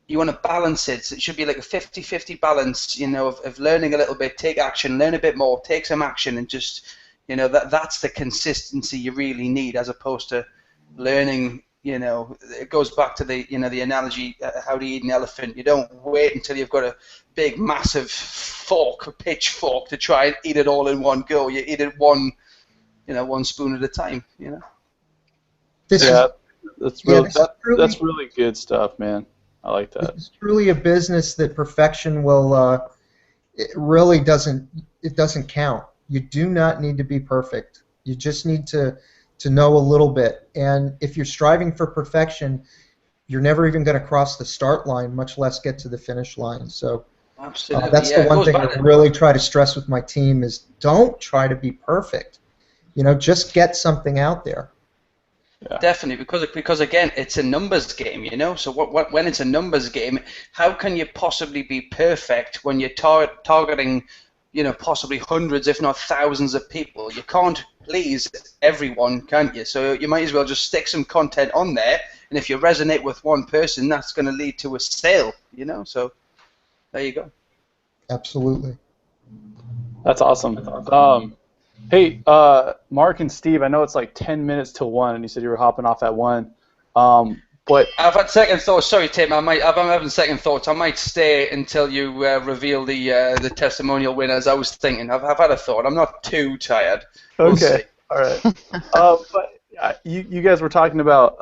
You want to balance it. So it should be like a 50-50 balance, of learning a little bit, take action, learn a bit more, take some action, and just, that's the consistency you really need, as opposed to learning. It goes back to the the analogy, how to eat an elephant. You don't wait until you've got a big, massive fork, a pitchfork, to try and eat it all in one go. You eat it one spoon at a time. That's really good stuff, man. I like that. It's truly a business that perfection will. It really doesn't count. You do not need to be perfect. You just need to know a little bit. And if you're striving for perfection, you're never even going to cross the start line, much less get to the finish line. So Absolutely, that's yeah. the It one goes thing I back to, really try to stress with my team is don't try to be perfect. Just get something out there. Yeah. definitely, because again, it's a numbers game, you know. So when it's a numbers game, how can you possibly be perfect when you're targeting, possibly hundreds, if not thousands of people? You can't please everyone, can't you? So you might as well just stick some content on there, and if you resonate with one person, that's going to lead to a sale, So there you go. Absolutely. That's awesome. Hey, Mark and Steve, I know it's like 10 minutes till 1, and you said you were hopping off at 1. But I've had second thoughts. Sorry, Tim. I'm having second thoughts. I might stay until you reveal the testimonial winners. I was thinking. I've had a thought. I'm not too tired. We'll okay, see. all right. But you guys were talking about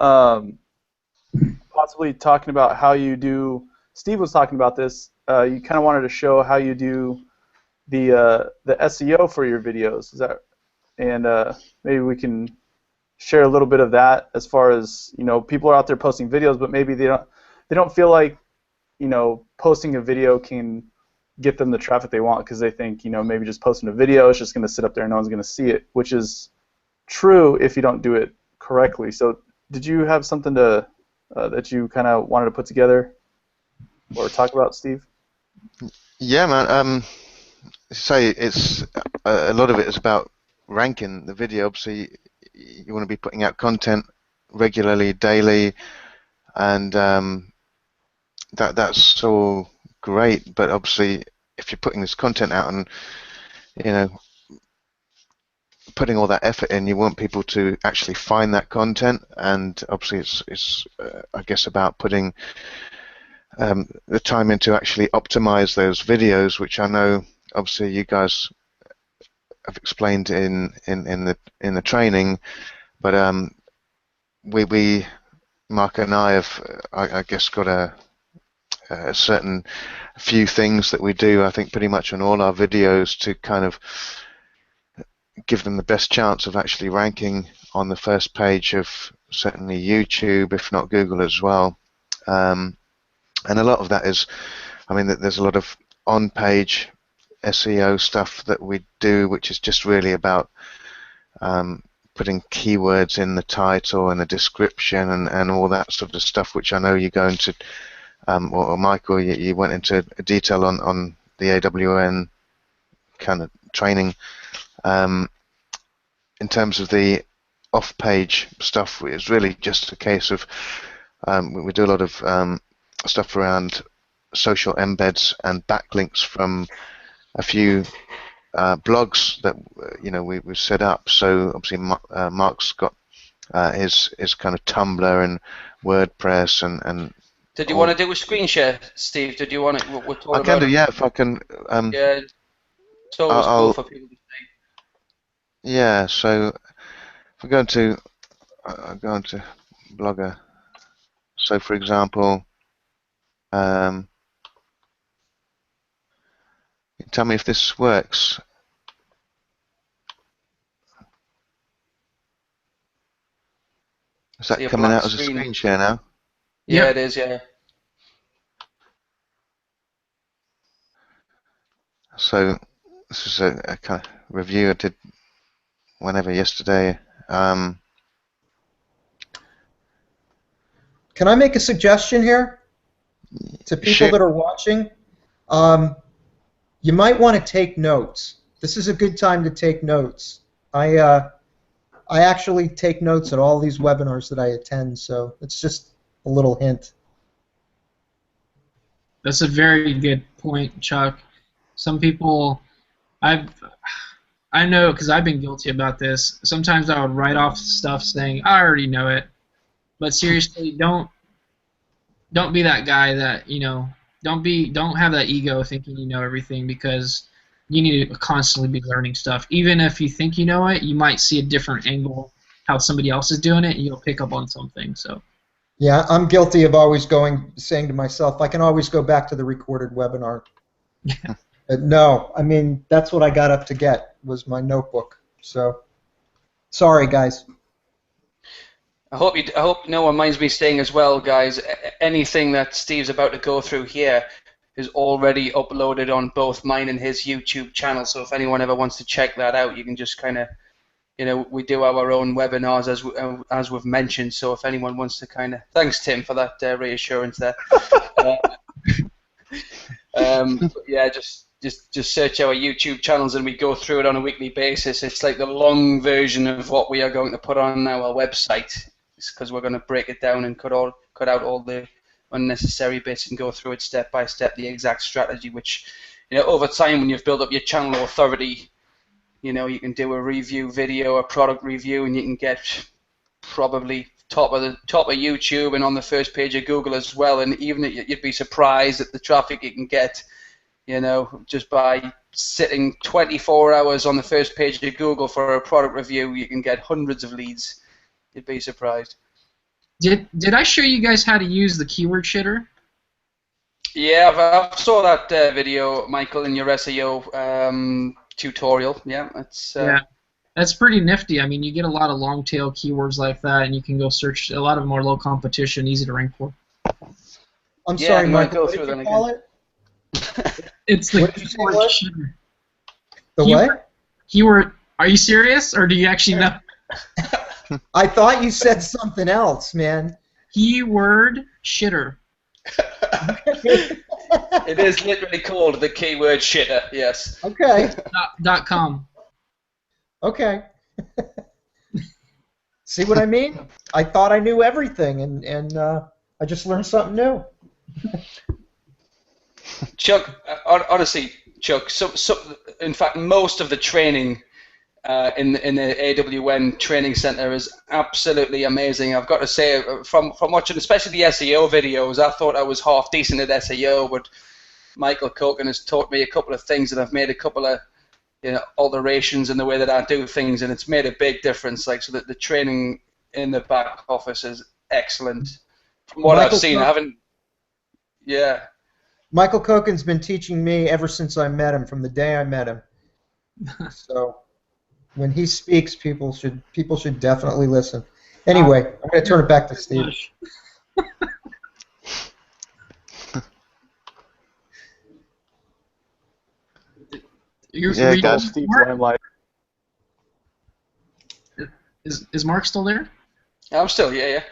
possibly talking about how you do. Steve was talking about this. You kind of wanted to show how you do the SEO for your videos. Is that? And maybe we can share a little bit of that as far as people are out there posting videos, but maybe they don't feel like posting a video can get them the traffic they want because they think maybe just posting a video is just going to sit up there and no one's going to see it, which is true if you don't do it correctly. So did you have something to that you kind of wanted to put together or talk about, Steve? Yeah, man. Say it's a lot of it is about ranking the video. Obviously, you want to be putting out content regularly, daily, and that's all great. But obviously, if you're putting this content out and putting all that effort in, you want people to actually find that content. And obviously, it's I guess about putting the time into actually optimize those videos, which I know obviously you guys have explained in the training, but we Mark and I have I guess got a certain few things that we do, I think pretty much on all our videos to kind of give them the best chance of actually ranking on the first page of certainly YouTube, if not Google as well. And a lot of that is, I mean, there's a lot of on-page SEO stuff that we do, which is just really about putting keywords in the title and the description and all that sort of stuff, which I know you go into, or Michael, you went into detail on the AWN kind of training. In terms of the off-page stuff, it's really just a case of we do a lot of stuff around social embeds and backlinks from a few blogs that we've set up. So obviously Mark's got his kind of Tumblr and WordPress and. Did you want to do a screen share, Steve? Did you want to? I can do, yeah. If I can. Yeah, it's always cool for people to see. Yeah. So if I go into Blogger. So for example, tell me if this works. Is that coming out as a screen share now? Yeah, it is, yeah. So this is a kind of review I did yesterday. Can I make a suggestion here to people that are watching? You might want to take notes. This is a good time to take notes. I actually take notes at all these webinars that I attend, so it's just a little hint. That's a very good point, Chuck. Some people, I know because I've been guilty about this. Sometimes I would write off stuff saying I already know it, but seriously, don't be that guy that don't have that ego thinking you know everything, because you need to constantly be learning stuff. Even if you think you know it, you might see a different angle how somebody else is doing it, and you'll pick up on something. So. Yeah, I'm guilty of always saying to myself, I can always go back to the recorded webinar. No, I mean, that's what I got up to get, was my notebook. So, sorry, guys. I hope no one minds me saying as well, guys. Anything that Steve's about to go through here is already uploaded on both mine and his YouTube channel. So if anyone ever wants to check that out, you can just kind of, we do our own webinars as we've mentioned. So if anyone wants to kind of, thanks Tim for that reassurance there. Yeah, just search our YouTube channels and we go through it on a weekly basis. It's like the long version of what we are going to put on our website, because we're going to break it down and cut out all the unnecessary bits and go through it step by step, the exact strategy, which, over time when you've built up your channel authority, you can do a review video, a product review, and you can get probably top of YouTube and on the first page of Google as well. And even you'd be surprised at the traffic you can get, just by sitting 24 hours on the first page of Google for a product review. You can get hundreds of leads. You'd be surprised. Did I show you guys how to use the keyword shitter? Yeah, I saw that video, Michael, in your SEO tutorial. Yeah, that's pretty nifty. I mean, you get a lot of long tail keywords like that, and you can go search a lot of more low competition, easy to rank for. I'm sorry, Michael. What did you call it? It's the keyword shitter. The what? Keyword. Are you serious, or do you actually know? I thought you said something else, man. Keyword shitter. It is literally called the keyword shitter, yes. Okay. .com. Okay. See what I mean? I thought I knew everything, and I just learned something new. Chuck, honestly, Chuck, in fact, most of the training in the AWN training center is absolutely amazing. I've got to say, from watching especially the SEO videos, I thought I was half decent at SEO, but Michael Coken has taught me a couple of things, and I've made a couple of alterations in the way that I do things, and it's made a big difference. Like, so that the training in the back office is excellent. From what I've seen, I haven't. Yeah. Michael Coken's been teaching me ever since I met him, from the day I met him. So when he speaks, people should definitely listen. Anyway, I'm going to turn it back to Steve. Yeah, guys, Steve's limelight. Is Mark still there? I'm still, yeah.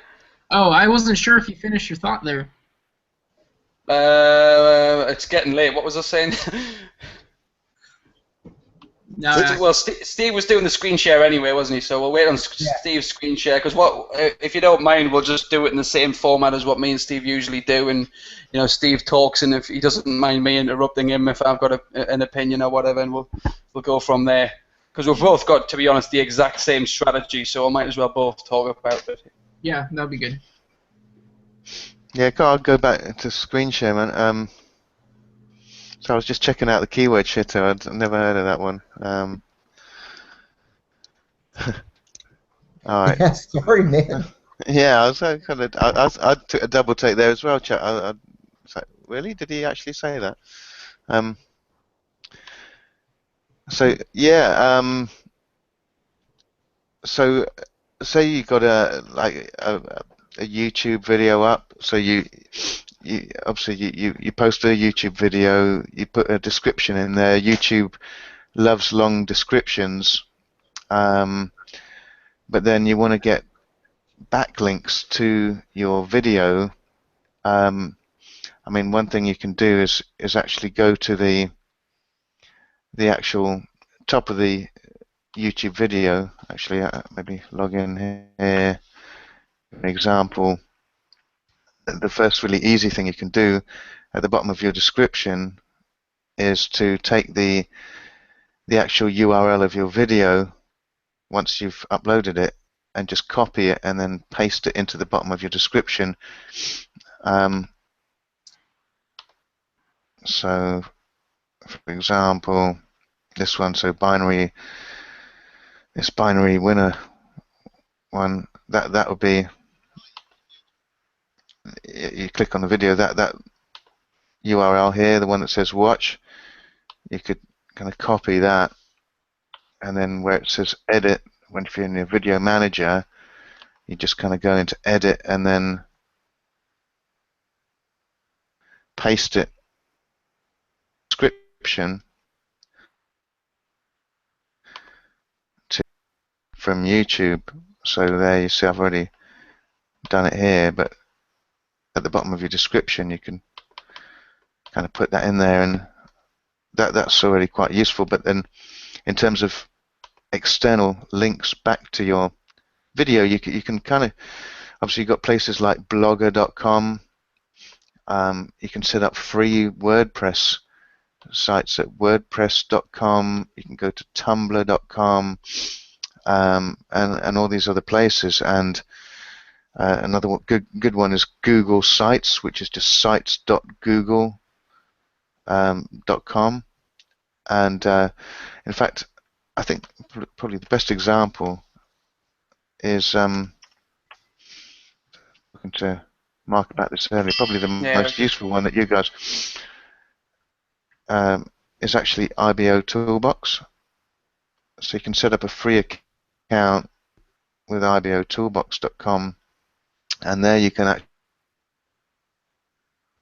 Oh, I wasn't sure if you finished your thought there. It's getting late. What was I saying? No, well, Steve was doing the screen share anyway, wasn't he? So we'll wait on Steve's screen share, because if you don't mind, we'll just do it in the same format as what me and Steve usually do, and Steve talks, and if he doesn't mind me interrupting him if I've got an opinion or whatever, and we'll go from there. Because we've both got, to be honest, the exact same strategy, so I might as well both talk about it. Yeah, that'd be good. Yeah, I'll go back to screen share, man. So I was just checking out the keyword shitter. I'd never heard of that one. All right. Yeah, sorry, man. Yeah, I was kind of. I took a double take there as well, chat. I was like, really? Did he actually say that? So yeah. So say you got a YouTube video up. So you obviously you post a YouTube video. You put a description in there. YouTube loves long descriptions. But then you want to get backlinks to your video. I mean, one thing you can do is actually go to the actual top of the YouTube video. Actually, maybe log in here. For example, the first really easy thing you can do at the bottom of your description is to take the actual URL of your video once you've uploaded it, and just copy it and then paste it into the bottom of your description. So, for example, this one, so this binary winner one, that would be, you click on the video, that URL here, the one that says watch, you could kind of copy that, and then where it says edit, if you're in your video manager, you just kind of go into edit and then paste it description from YouTube. So there you see I've already done it here, but at the bottom of your description you can kind of put that in there, and that's already quite useful. But then in terms of external links back to your video, you can kind of, obviously you've got places like blogger.com. You can set up free WordPress sites at wordpress.com. You can go to tumblr.com, and all these other places. And another good one is Google Sites, which is just sites.google.com. And in fact, I think probably the best example is looking to Mark about this earlier. Probably the most useful one that you guys is actually IBO Toolbox. So you can set up a free account with ibotoolbox.com, and there you can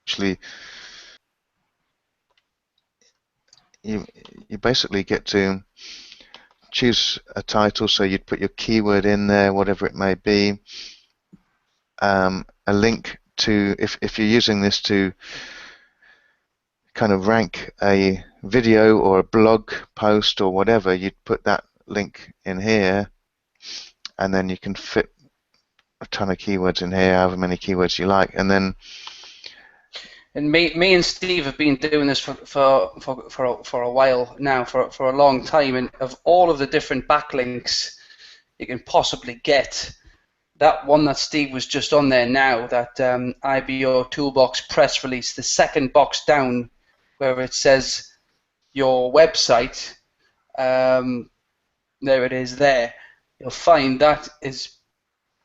actually you basically get to choose a title. So you'd put your keyword in there, whatever it may be, a link to, if you're using this to kind of rank a video or a blog post or whatever, you'd put that link in here, and then you can fit a ton of keywords in here, however many keywords you like, and then. And me and Steve have been doing this for a while now, for a long time, and of all of the different backlinks you can possibly get, that one that Steve was just on there now, that IBO Toolbox press release, the second box down where it says your website, there it is there, you'll find that is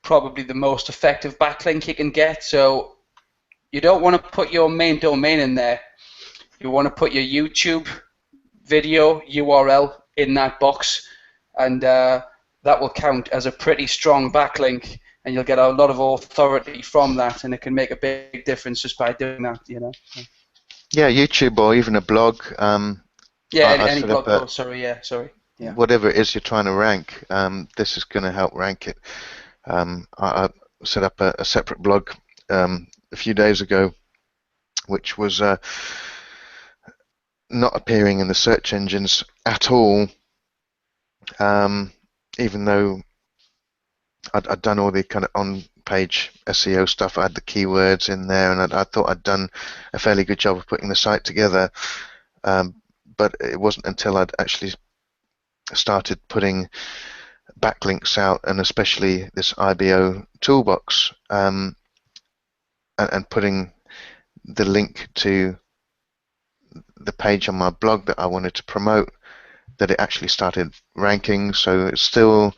probably the most effective backlink you can get. So you don't want to put your main domain in there. You want to put your YouTube video URL in that box, and that will count as a pretty strong backlink, and you'll get a lot of authority from that, and it can make a big difference just by doing that, you know. Yeah, YouTube or even a blog. Yeah, any blog post. Sorry. Yeah. Whatever it is you're trying to rank, this is going to help rank it. I set up a separate blog a few days ago, which was not appearing in the search engines at all, even though I'd done all the kind of on-page SEO stuff. I had the keywords in there, and I thought I'd done a fairly good job of putting the site together, but it wasn't until I'd actually started putting backlinks out, and especially this IBO Toolbox, and putting the link to the page on my blog that I wanted to promote, that it actually started ranking. So it's still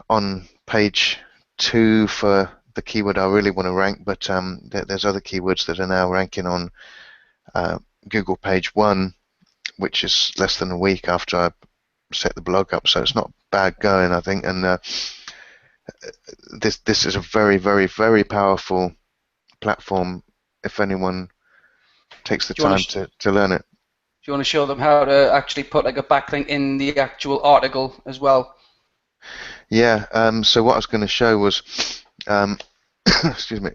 on page 2 for the keyword I really want to rank, but there's other keywords that are now ranking on Google page 1, which is less than a week after I set the blog up. So it's not bad going, I think. And this is a very, very, very powerful platform if anyone takes the time to learn it. Do you want to show them how to actually put like a backlink in the actual article as well? Yeah, so what I was going to show was, excuse me,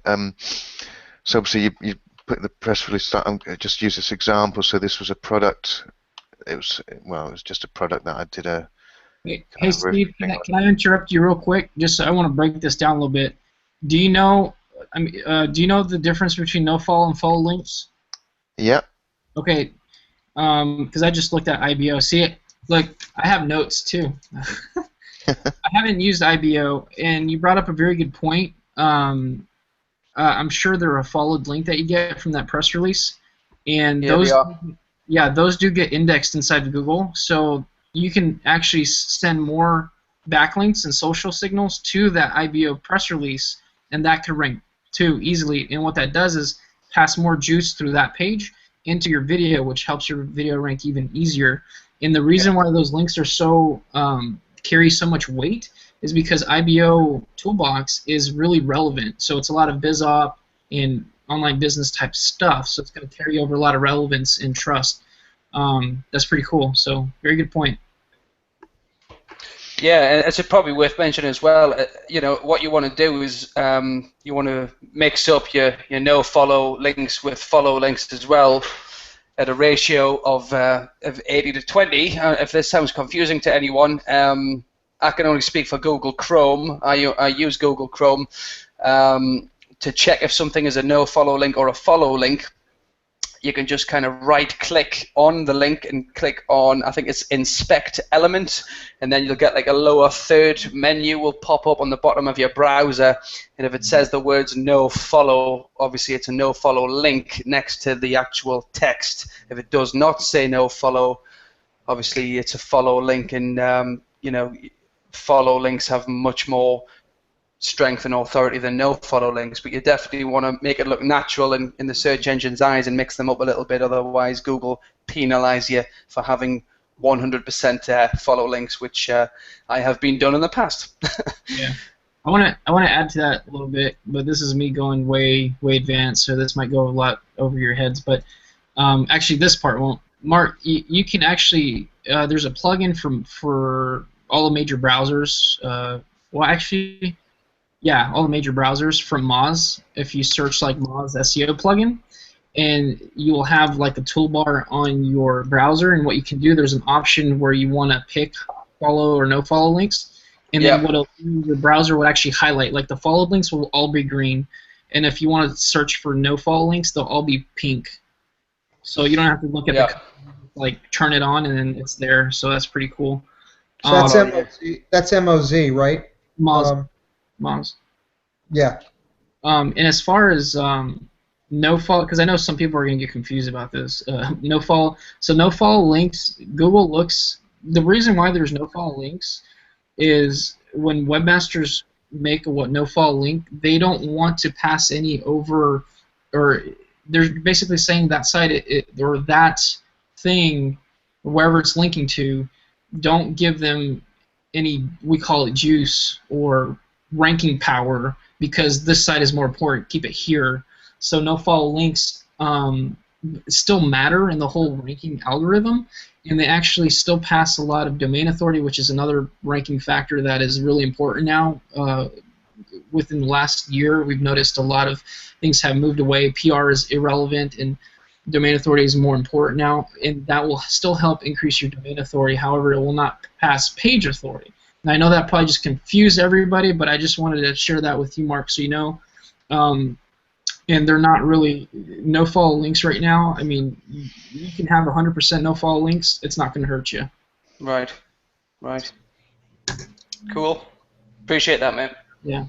so obviously you put the press release, I just use this example. So this was a product, it was just a product that I did a... Hey Steve, can I interrupt you real quick? Just I want to break this down a little bit. Do you know the difference between no-follow and follow links? Yeah. Okay, because I just looked at IBO. See, look, I have notes too. I haven't used IBO, and you brought up a very good point. I'm sure they're a followed link that you get from that press release, and those do get indexed inside of Google. So you can actually send more backlinks and social signals to that IBO press release, and that could rank too easily. And what that does is pass more juice through that page. into your video, which helps your video rank even easier. And the reason why those links are so carry so much weight is because IBO Toolbox is really relevant. So it's a lot of biz op and online business type stuff. So it's going to carry over a lot of relevance and trust. That's pretty cool. So very good point. Yeah, and it's probably worth mentioning as well. You know, what you want to do is you want to mix up your no follow links with follow links as well, at a ratio of 80 to 20. If this sounds confusing to anyone, I can only speak for Google Chrome. I use Google Chrome to check if something is a no follow link or a follow link. You can just kind of right-click on the link and click on, I think it's Inspect Element, and then you'll get like a lower third menu will pop up on the bottom of your browser, and if it says the words no follow, obviously it's a no follow link next to the actual text. If it does not say no follow, obviously it's a follow link, and you know, follow links have much more strength and authority than no follow links, but you definitely want to make it look natural in the search engine's eyes and mix them up a little bit. Otherwise, Google penalize you for having 100% follow links, which I have been done in the past. Yeah, I want to add to that a little bit, but this is me going way advanced, so this might go a lot over your heads. But actually, this part won't. Mark, you can actually there's a plugin for all the major browsers. Well, actually. Yeah, all the major browsers from Moz. If you search like Moz SEO plugin, and you will have like a toolbar on your browser, and what you can do, there's an option where you want to pick follow or no follow links, and then what it'll do, your browser would actually highlight, like the followed links will all be green, and if you want to search for no follow links, they'll all be pink. So you don't have to look at the, like, turn it on and then it's there. So that's pretty cool. So that's MOZ. That's MOZ, right? Moz. Moz. Yeah. And as far as no follow, because I know some people are going to get confused about this. No follow. So no follow links. Google looks. The reason why there's no follow links is when webmasters make a no follow link, they don't want to pass any over, or they're basically saying that site or that thing, wherever it's linking to, don't give them any, we call it juice or ranking power, because this site is more important. Keep it here. So no follow links still matter in the whole ranking algorithm, and they actually still pass a lot of domain authority, which is another ranking factor that is really important now. Within the last year, we've noticed a lot of things have moved away. PR is irrelevant, and domain authority is more important now, and that will still help increase your domain authority. However, it will not pass page authority. And I know that probably just confused everybody, but I just wanted to share that with you, Mark, so you know. And they're not really no-follow links right now. I mean, you can have 100% no-follow links. It's not going to hurt you. Right. Right. Cool. Appreciate that, man. Yeah.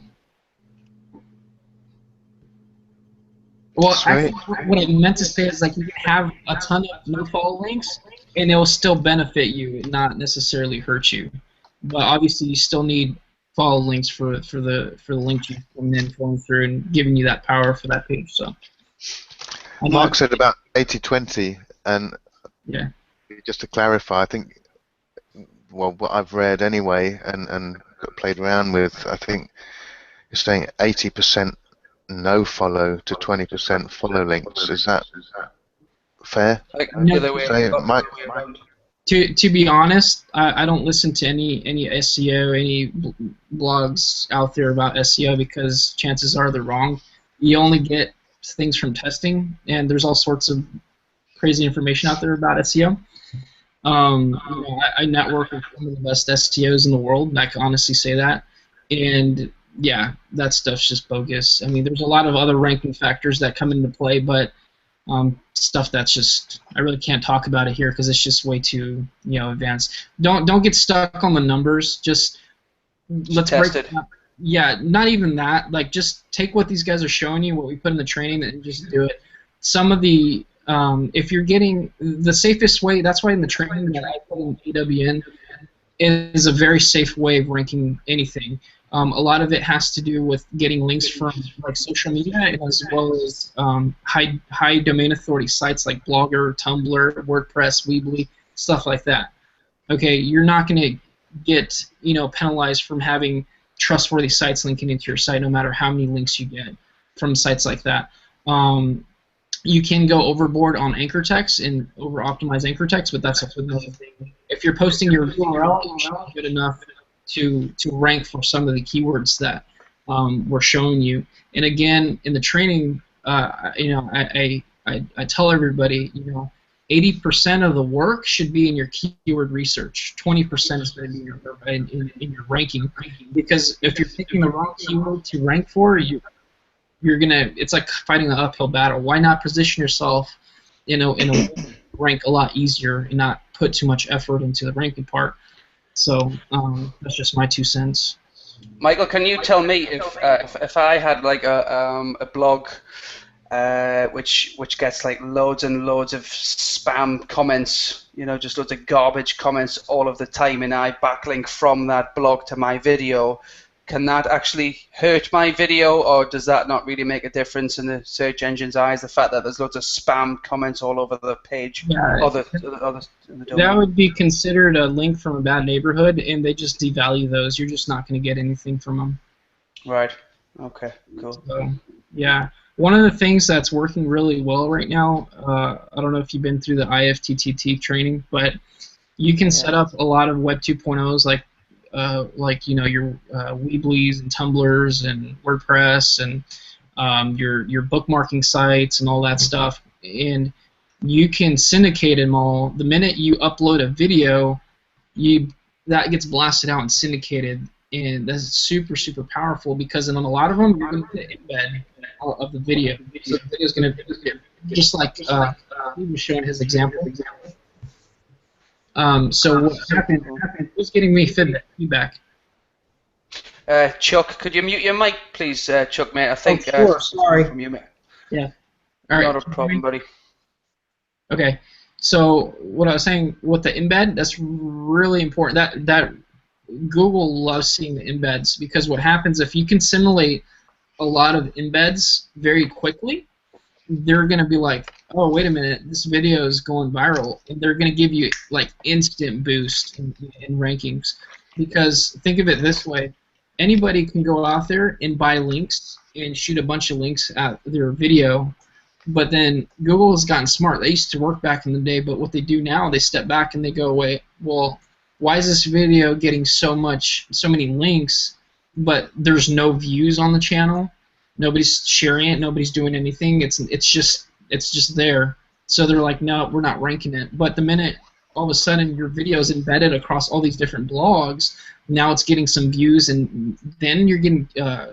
Well, actually, what I meant to say is, like, you can have a ton of no-follow links, and it will still benefit you, and not necessarily hurt you. But obviously, you still need follow links for the link you come in flowing through and giving you that power for that page. So, Mark said about 80-20, and yeah, just to clarify, I think, well, what I've read anyway and played around with, I think you're saying 80% no follow to 20% follow links. Is that fair? To be honest, I don't listen to any SEO, any blogs out there about SEO, because chances are they're wrong. You only get things from testing, and there's all sorts of crazy information out there about SEO. I network with some of the best SEOs in the world, and I can honestly say that. And yeah, that stuff's just bogus. I mean, there's a lot of other ranking factors that come into play, but stuff that's just, I really can't talk about it here because it's just way too advanced. Don't get stuck on the numbers. Just let's break it down. Yeah, not even that. Like, just take what these guys are showing you, what we put in the training, and just do it. Some of the if you're getting the safest way, that's why in the training that I put in AWN is a very safe way of ranking anything. A lot of it has to do with getting links from like social media, as well as high domain authority sites like Blogger, Tumblr, WordPress, Weebly, stuff like that. Okay, you're not going to get penalized from having trustworthy sites linking into your site, no matter how many links you get from sites like that. You can go overboard on anchor text and over-optimize anchor text, but that's another thing. If you're posting your URL, you should be good enough to rank for some of the keywords that we're showing you. And again, in the training, I tell everybody, 80% of the work should be in your keyword research. 20% is going to be in your ranking, because if you're picking the wrong keyword to rank for, you're gonna. It's like fighting an uphill battle. Why not position yourself in a rank a lot easier and not put too much effort into the ranking part? So that's just my 2 cents. Michael, can you tell me if I had like a blog which gets like loads and loads of spam comments, just loads of garbage comments all of the time, and I backlink from that blog to my video, can that actually hurt my video, or does that not really make a difference in the search engine's eyes, the fact that there's loads of spam comments all over the page? Yeah, that would be considered a link from a bad neighborhood, and they just devalue those. You're just not going to get anything from them. Right. Okay, cool. So, yeah. One of the things that's working really well right now, I don't know if you've been through the IFTTT training, but you can set up a lot of Web 2.0s like your Weeblies and Tumblrs and WordPress and your bookmarking sites and all that stuff, and you can syndicate them all. The minute you upload a video, that gets blasted out and syndicated, and that's super, super powerful, because in a lot of them you're going to get an embed of the video. So the video is going to be just like he was showing his example. So what happened? Who's getting me feedback? Chuck, could you mute your mic, please, Chuck, mate? I think. Sure. Sorry. From you, mate. Yeah. All right. Not a problem, buddy. Okay. So what I was saying with the embed, that's really important. That Google loves seeing the embeds, because what happens if you can simulate a lot of embeds very quickly, they're going to be like, oh, wait a minute, this video is going viral, and they're going to give you like instant boost in rankings. Because think of it this way, anybody can go out there and buy links and shoot a bunch of links at their video, but then Google has gotten smart. They used to work back in the day, but what they do now, they step back and they go, wait, well, why is this video getting so many links, but there's no views on the channel? Nobody's sharing it. Nobody's doing anything. It's just there. So they're like, no, we're not ranking it. But the minute all of a sudden your video is embedded across all these different blogs, now it's getting some views, and then you're getting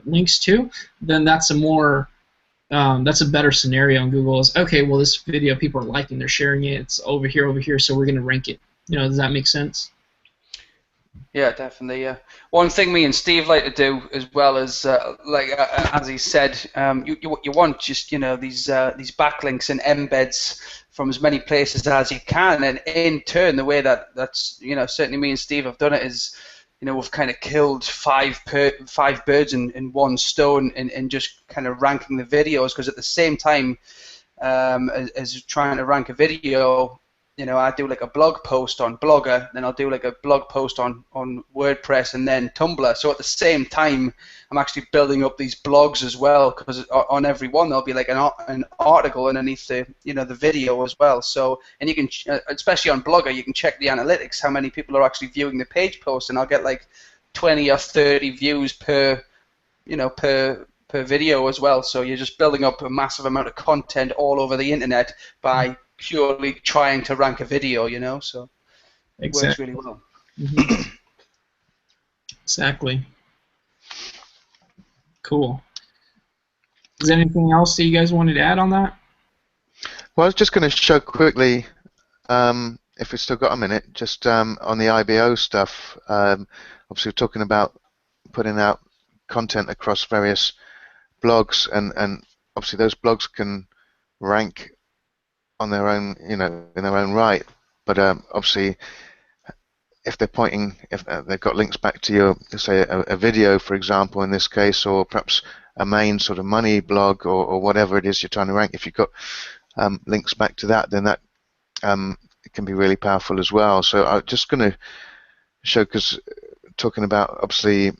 links too. Then that's a better scenario. And Google is, okay, well, this video people are liking, they're sharing it. It's over here, so we're gonna rank it. Does that make sense? Yeah, definitely. Yeah. One thing me and Steve like to do, as well as as he said, you want just these backlinks and embeds from as many places as you can, and in turn, the way that's certainly me and Steve have done it is, we've kind of killed five birds in one stone in just kind of ranking the videos, because at the same time as trying to rank a video, I do like a blog post on Blogger, then I'll do like a blog post on WordPress, and then Tumblr. So at the same time, I'm actually building up these blogs as well, because on every one there'll be like an article underneath the the video as well. So, and you can, especially on Blogger, you can check the analytics, how many people are actually viewing the page post, and I'll get like 20 or 30 views per video as well. So you're just building up a massive amount of content all over the internet by purely trying to rank a video, so it works really well. Mm-hmm. Exactly. Cool. Is there anything else that you guys wanted to add on that? Well, I was just going to show quickly, if we've still got a minute, just on the IBO stuff. Obviously, we're talking about putting out content across various blogs, and obviously those blogs can rank on their own, in their own right. But obviously, if they're pointing, if they've got links back to your, say, a video, for example, in this case, or perhaps a main sort of money blog or whatever it is you're trying to rank, if you've got links back to that, then that it can be really powerful as well. So I'm just going to show, because talking about obviously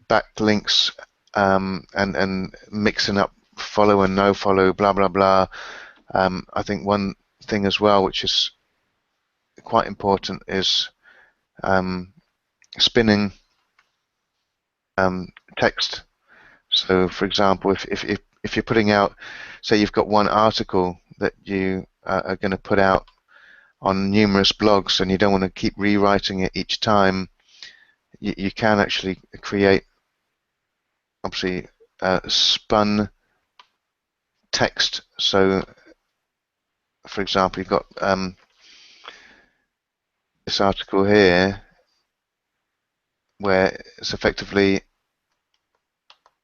backlinks and mixing up follow and no follow, blah blah blah. I think one thing as well, which is quite important, is spinning text. So, for example, if you're putting out, say you've got one article that you are going to put out on numerous blogs, and you don't want to keep rewriting it each time, you can actually create, obviously, spun text. So, for example, you've got this article here, where it's effectively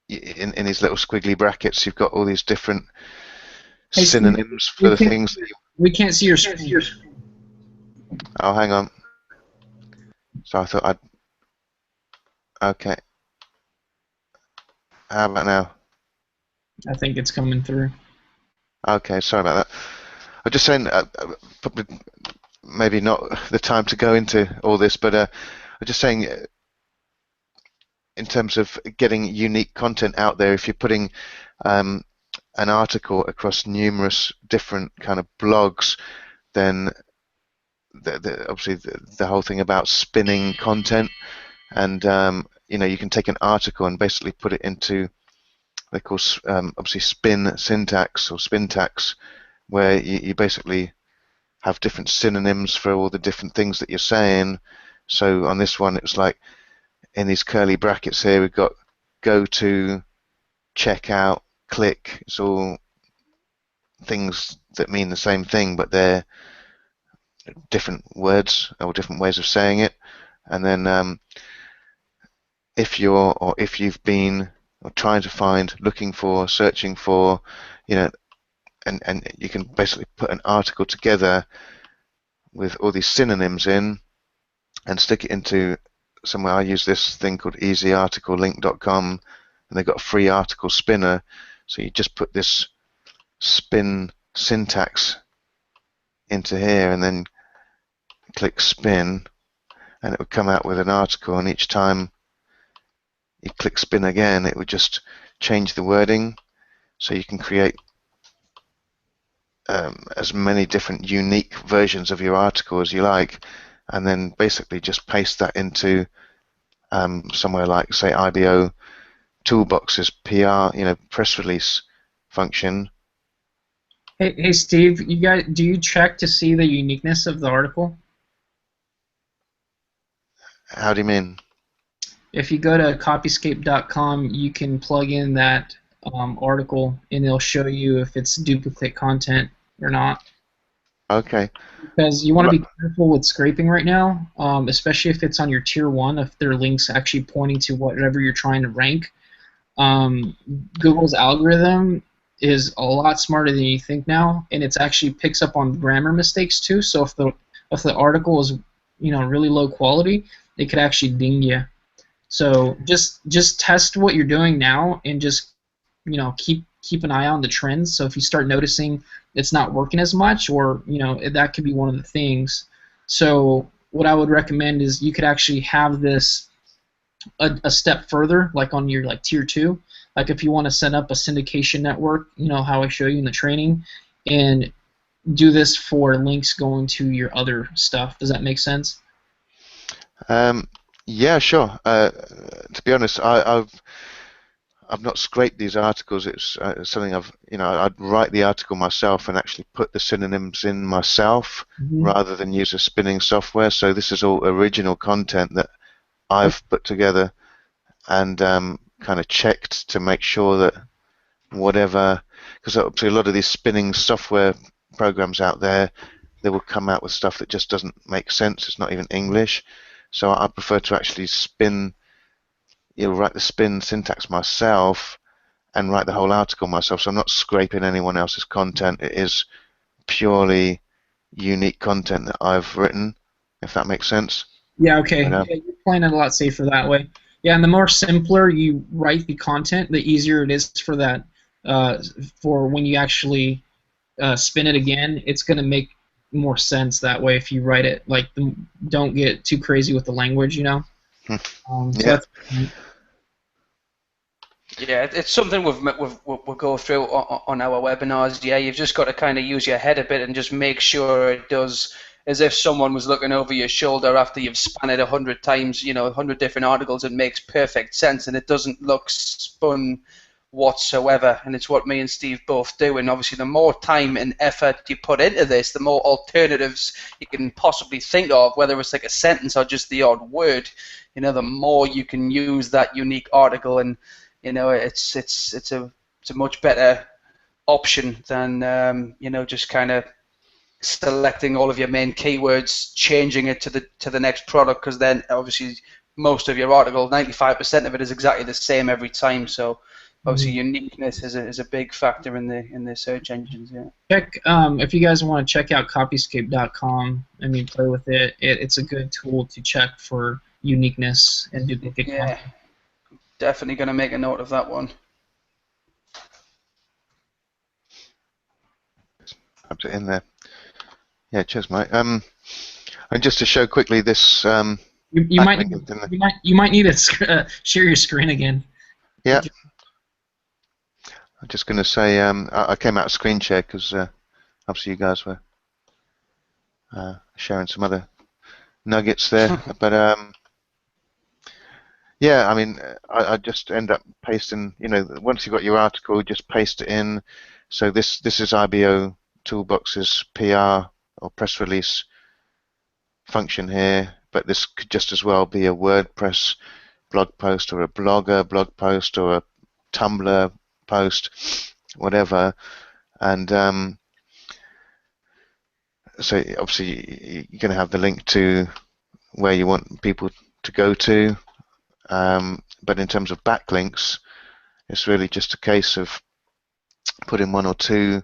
in these little squiggly brackets, you've got all these different synonyms for the things that we can't see your screen. Oh, hang on. So I thought I'd... Okay. How about now? I think it's coming through. Okay, sorry about that. I'm just saying, probably maybe not the time to go into all this, but I'm just saying, in terms of getting unique content out there, if you're putting an article across numerous different kind of blogs, then obviously the whole thing about spinning content, and you know, you can take an article and basically put it into, they call obviously spin syntax or spintax, where you basically have different synonyms for all the different things that you're saying. So on this one, it's like in these curly brackets here, we've got go to, check out, click. It's all things that mean the same thing, but they're different words or different ways of saying it. And then if you've been or trying to find, looking for, searching for, you know, and you can basically put an article together with all these synonyms in and stick it into somewhere. I use this thing called easyarticlelink.com, and they've got a free article spinner. So you just put this spin syntax into here and then click spin, and it would come out with an article, and each time you click spin again, it would just change the wording. So you can create as many different unique versions of your article as you like, and then basically just paste that into somewhere like, say, IBO Toolbox's PR, you know, press release function. Hey Steve, do you check to see the uniqueness of the article? How do you mean? If you go to copyscape.com, you can plug in that article, and it'll show you if it's duplicate content or not. Okay. Because you want to be careful with scraping right now, especially if it's on your tier 1, if there are links actually pointing to whatever you're trying to rank. Google's algorithm is a lot smarter than you think now, and it actually picks up on grammar mistakes too. So if the article is, you know, really low quality, it could actually ding you. So just test what you're doing now, and just, you know, keep an eye on the trends. So if you start noticing it's not working as much, or, you know, that could be one of the things. So what I would recommend is you could actually have this a step further, like on your tier 2. Like if you want to set up a syndication network, you know, how I show you in the training, and do this for links going to your other stuff. Does that make sense? Yeah, sure. To be honest, I've not scraped these articles. It's something I'd write the article myself and actually put the synonyms in myself, rather than use a spinning software. So this is all original content that I've put together and kind of checked to make sure that whatever, because obviously a lot of these spinning software programs out there, they will come out with stuff that just doesn't make sense. It's not even English. So I prefer to actually write the spin syntax myself and write the whole article myself. So I'm not scraping anyone else's content. It is purely unique content that I've written, if that makes sense. Yeah, okay. But, Yeah, you're playing it a lot safer that way. Yeah, and the more simpler you write the content, the easier it is for that. Uh, for when you actually spin it again, it's going to make more sense that way if you write it. Like, don't get too crazy with the language, you know. So yeah, that's Yeah, it's something we'll go through on our webinars. Yeah, you've just got to kind of use your head a bit and just make sure it does as if someone was looking over your shoulder after you've spun it 100 times, 100 different articles. It makes perfect sense and it doesn't look spun whatsoever. And it's what me and Steve both do. And obviously, the more time and effort you put into this, the more alternatives you can possibly think of, whether it's like a sentence or just the odd word. The more you can use that unique article and it's a much better option than just kind of selecting all of your main keywords, changing it to the next product, because then obviously most of your article, 95% of it is exactly the same every time. So obviously uniqueness is a big factor in the search engines. Yeah. check if you guys want to check out copyscape.com. I mean, play with it. It's a good tool to check for uniqueness and duplicate Yeah, content. definitely going to make a note of that one. I'll put it in there. Yeah, cheers, mate. And just to show quickly this You might backlink in the, you might need to share your screen again. yeah. I'm just going to say I came out of screen share because obviously you guys were sharing some other nuggets there. But yeah, I mean, I just end up pasting. Once you've got your article, just paste it in. So this is IBO Toolbox's PR or press release function here, but this could just as well be a WordPress blog post or a Blogger blog post or a Tumblr post, whatever. And so obviously you're going to have the link to where you want people to go to. But in terms of backlinks, it's really just a case of putting one or two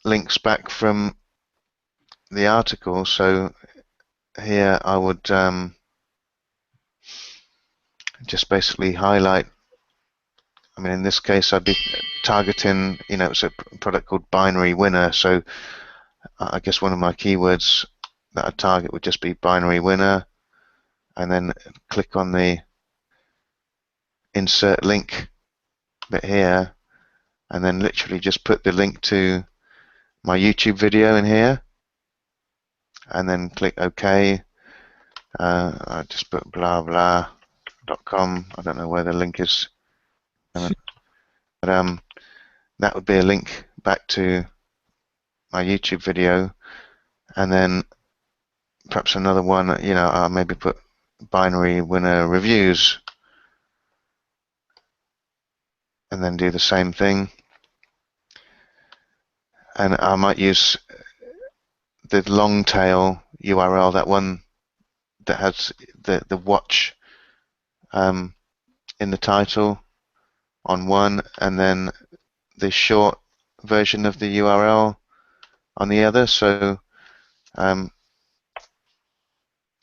links back from the article. So here I would just basically highlight. I mean, in this case, I'd be targeting, it's a product called Binary Winner. So I guess one of my keywords that I target would just be Binary Winner, and then click on the insert link bit here, and then literally just put the link to my YouTube video in here, and then click OK. I just put blah blah.com. I don't know where the link is, but that would be a link back to my YouTube video, and then perhaps another one. I'll maybe put Binary Winner Reviews, and then do the same thing. And I might use the long tail URL, that one that has the watch in the title on one, and then the short version of the URL on the other. So, so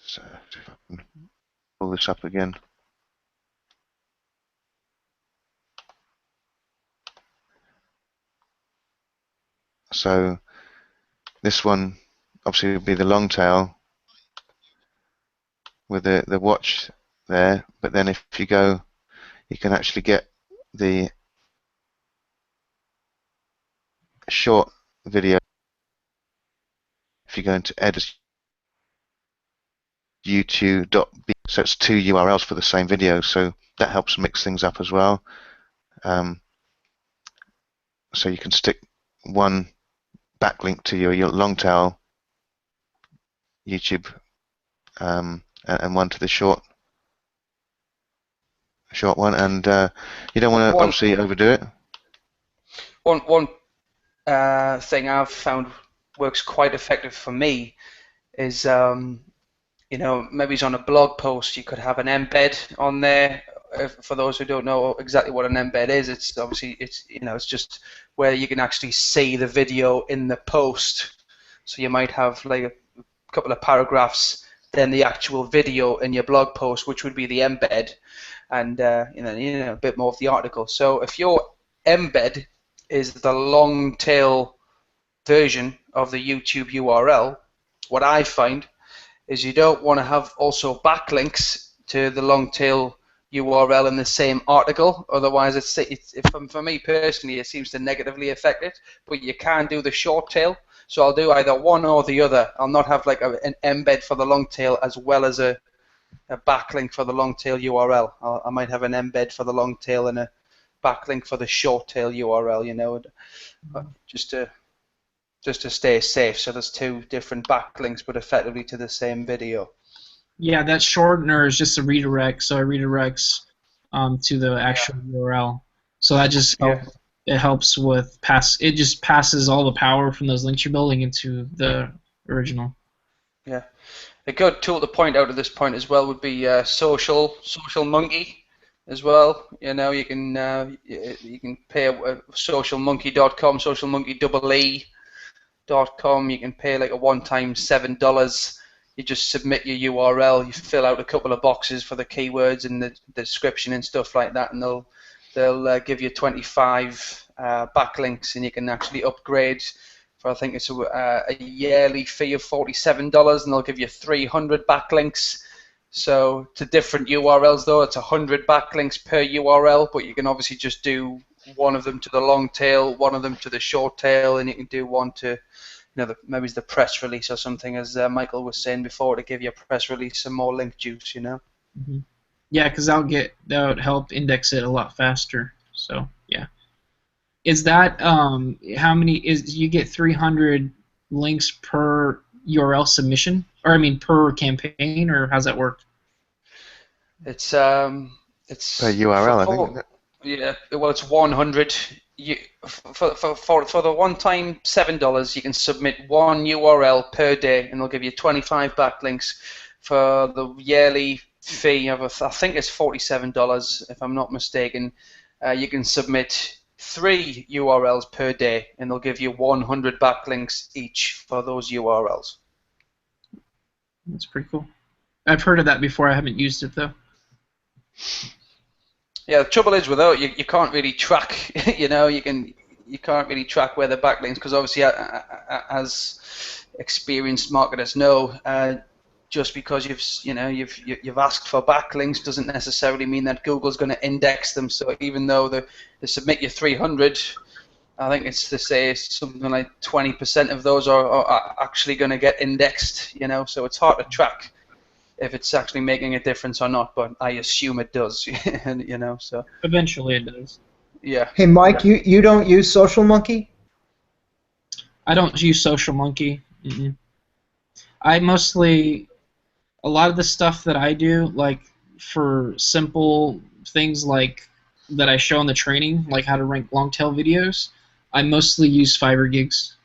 if I can pull this up again. So this one obviously would be the long tail with the watch there, but then if you go, you can actually get the short video if you go into edit youtube.b, so it's two URLs for the same video, so that helps mix things up as well. So you can stick one backlink to your long tail YouTube and one to the short one, and you don't want to obviously overdo it. One thing I've found works quite effective for me is maybe it's on a blog post. You could have an embed on there. For those who don't know exactly what an embed is, it's obviously it's just where you can actually see the video in the post. So you might have like a couple of paragraphs than the actual video in your blog post, which would be the embed, and a bit more of the article. So if your embed is the long tail version of the YouTube URL, what I find is you don't want to have also backlinks to the long tail URL in the same article. Otherwise, for me personally, it seems to negatively affect it. But you can do the short tail. So I'll do either one or the other. I'll not have like an embed for the long tail as well as a backlink for the long tail URL. I might have an embed for the long tail and a backlink for the short tail URL. Just to stay safe. So there's two different backlinks, but effectively to the same video. Yeah, that shortener is just a redirect, so it redirects to the actual URL. So that just it helps with it just passes all the power from those links you're building into the original. Yeah, a good tool to point out at this point as well would be Social Monkey as well. You can pay socialmonkey.com, socialmonkey.com. You can pay like a one-time $7. You just submit your URL, you fill out a couple of boxes for the keywords and the description and stuff like that, and they'll give you 25 backlinks, and you can actually upgrade for, I think it's a yearly fee of $47, and they'll give you 300 backlinks. So to different URLs though, it's 100 backlinks per URL, but you can obviously just do one of them to the long tail, one of them to the short tail, and you can do one to maybe it's the press release or something, as Michael was saying before, to give your press release some more link juice, Mm-hmm. Yeah, because that would help index it a lot faster. So yeah, is that how many you get 300 links per URL submission, or I mean per campaign, or how's that work? It's per URL, I think, isn't it? Yeah, well, it's 100. For the one-time $7, you can submit one URL per day, and they'll give you 25 backlinks. For the yearly fee of I think it's $47, if I'm not mistaken, you can submit 3 URLs per day, and they'll give you 100 backlinks each for those URLs. That's pretty cool. I've heard of that before. I haven't used it though. Yeah, the trouble is without you can't really track. You can't really track where the backlinks, because obviously, as experienced marketers know, just because you've asked for backlinks doesn't necessarily mean that Google's going to index them. So even though they submit you 300, I think it's to say something like 20% of those are actually going to get indexed. So it's hard to track if it's actually making a difference or not, but I assume it does. So eventually it does. Yeah. Hey, Mike, you don't use Social Monkey? I don't use Social Monkey. Mm-mm. I mostly, a lot of the stuff that I do, like for simple things like that I show in the training, like how to rank long tail videos, I mostly use Fiverr gigs.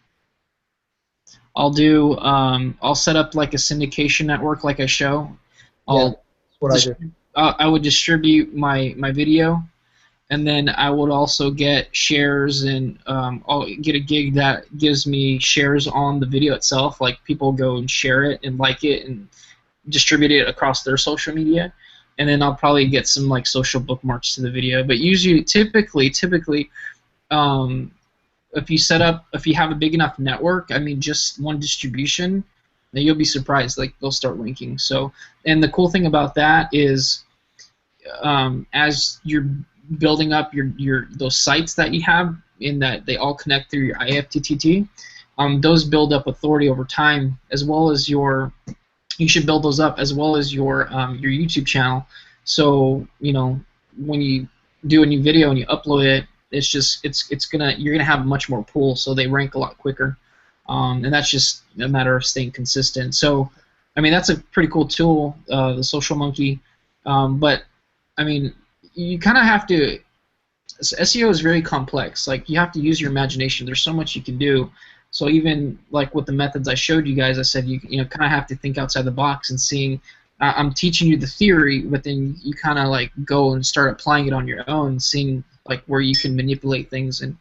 I'll set up like a syndication network like I show. Yeah, that's what I do. I would distribute my video, and then I would also get shares, and I'll get a gig that gives me shares on the video itself. Like people go and share it and like it and distribute it across their social media, and then I'll probably get some like social bookmarks to the video. But usually, typically, if you have a big enough network, I mean, just one distribution, then you'll be surprised. Like they'll start linking. So, and the cool thing about that is, as you're building up those sites that you have, in that they all connect through your IFTTT, those build up authority over time, as well as you should build those up as well as your YouTube channel. So when you do a new video and you upload it, you're gonna have much more pull, so they rank a lot quicker, and that's just a matter of staying consistent. So, I mean, that's a pretty cool tool, the Social Monkey, but I mean, you kind of have to. SEO is very complex. Like you have to use your imagination. There's so much you can do. So even like with the methods I showed you guys, I said you kind of have to think outside the box and seeing. I'm teaching you the theory, but then you kind of like go and start applying it on your own, seeing like where you can manipulate things and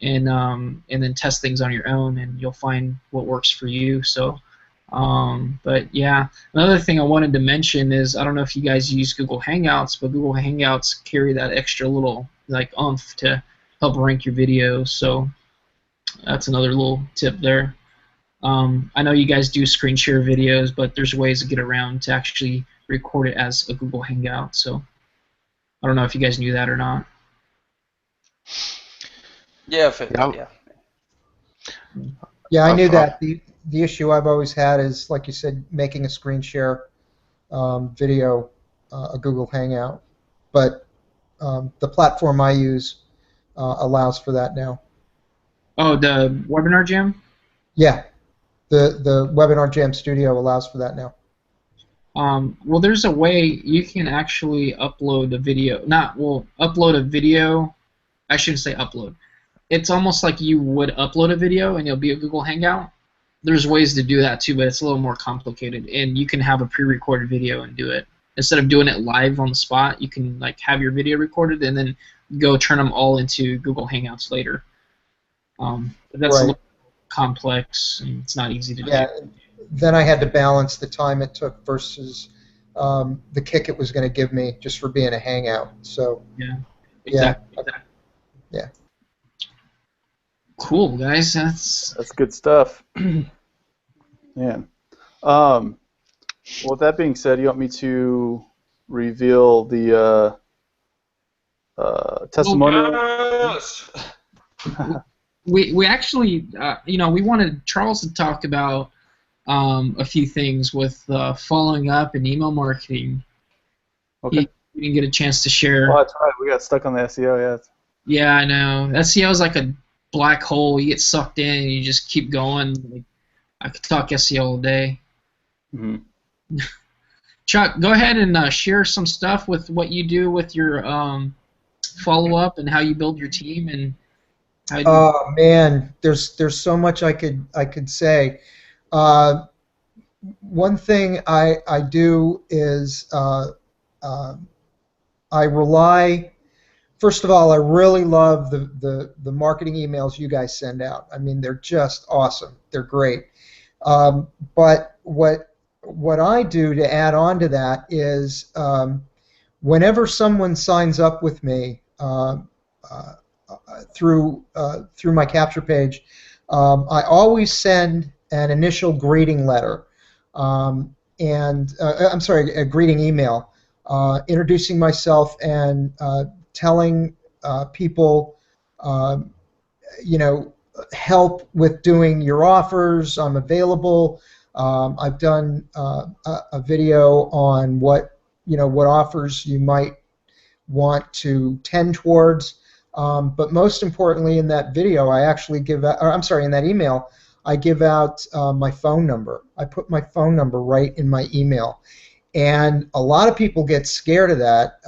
then test things on your own, and you'll find what works for you. So But yeah, another thing I wanted to mention is I don't know if you guys use Google Hangouts, but Google Hangouts carry that extra little like oomph to help rank your videos. So that's another little tip there. I know you guys do screen share videos, but there's ways to get around to actually record it as a Google Hangout. So I don't know if you guys knew that or not. Yeah, I've heard that, yeah. Yeah, I knew that. The issue I've always had is, like you said, making a screen share video, a Google Hangout. But the platform I use allows for that now. Oh, the Webinar Jam? Yeah, the Webinar Jam Studio allows for that now. Well, there's a way you can actually upload a video. Upload a video. I shouldn't say upload. It's almost like you would upload a video and it'll be a Google Hangout. There's ways to do that too, but it's a little more complicated. And you can have a pre-recorded video and do it. Instead of doing it live on the spot, you can like have your video recorded and then go turn them all into Google Hangouts later. But that's a little complex and it's not easy to do. Then I had to balance the time it took versus the kick it was going to give me just for being a hangout. So yeah, exactly. Yeah. Cool, guys. That's good stuff. Man. Well, with that being said, you want me to reveal the testimonial? Yes. we actually, we wanted Charles to talk about a few things with following up and email marketing. Okay. He didn't get a chance to share. Oh, that's right. We got stuck on the SEO, yeah. Yeah, I know. SEO is like a black hole. You get sucked in and you just keep going. Like, I could talk SEO all day. Mm-hmm. Chuck, go ahead and share some stuff with what you do with your follow-up and how you build your team and how you Oh man, there's so much I could say. One thing I do is I rely. First of all, I really love the marketing emails you guys send out. I mean, they're just awesome. They're great. But what I do to add on to that is whenever someone signs up with me through my capture page, I always send an initial greeting letter, I'm sorry, a greeting email, introducing myself and telling people, help with doing your offers. I'm available. I've done a video on what offers you might want to tend towards. But most importantly, in that video, I actually give out, in that email, I give out my phone number. I put my phone number right in my email. And a lot of people get scared of that.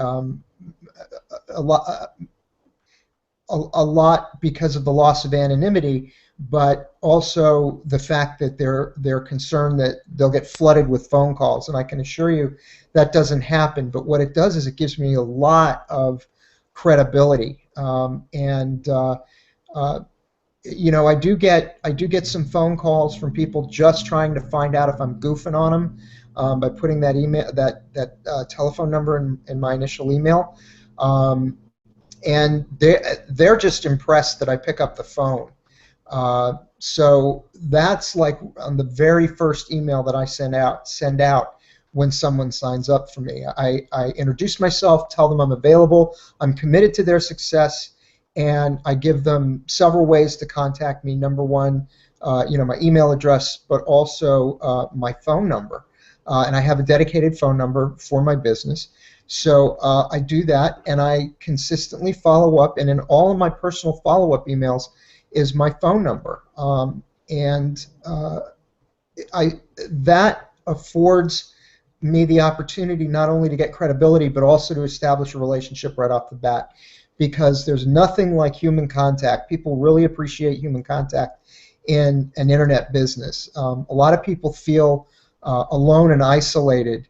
A lot because of the loss of anonymity, but also the fact that they're concerned that they'll get flooded with phone calls. And I can assure you that doesn't happen. But what it does is it gives me a lot of credibility. I do get some phone calls from people just trying to find out if I'm goofing on them by putting that email that telephone number in my initial email. And they're just impressed that I pick up the phone. So that's like on the very first email that I send out when someone signs up for me. I introduce myself, tell them I'm available, I'm committed to their success, and I give them several ways to contact me. Number one, my email address, but also my phone number. And I have a dedicated phone number for my business. So I do that, and I consistently follow up, and in all of my personal follow-up emails is my phone number. That affords me the opportunity not only to get credibility, but also to establish a relationship right off the bat, because there's nothing like human contact. People really appreciate human contact in an internet business. A lot of people feel alone and isolated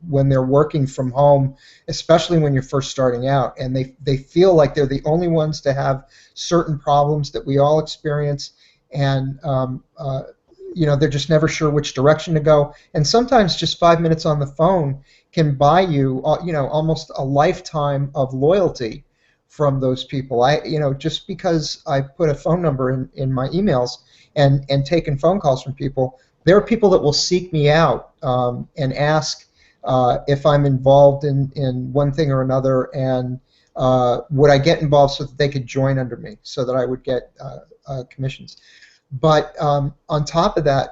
when they're working from home, especially when you're first starting out, and they feel like they're the only ones to have certain problems that we all experience, and they're just never sure which direction to go. And sometimes just 5 minutes on the phone can buy you, almost a lifetime of loyalty from those people. Just because I put a phone number in my emails and taken phone calls from people, there are people that will seek me out and ask if I'm involved in one thing or another, and would I get involved so that they could join under me, so that I would get commissions. But on top of that,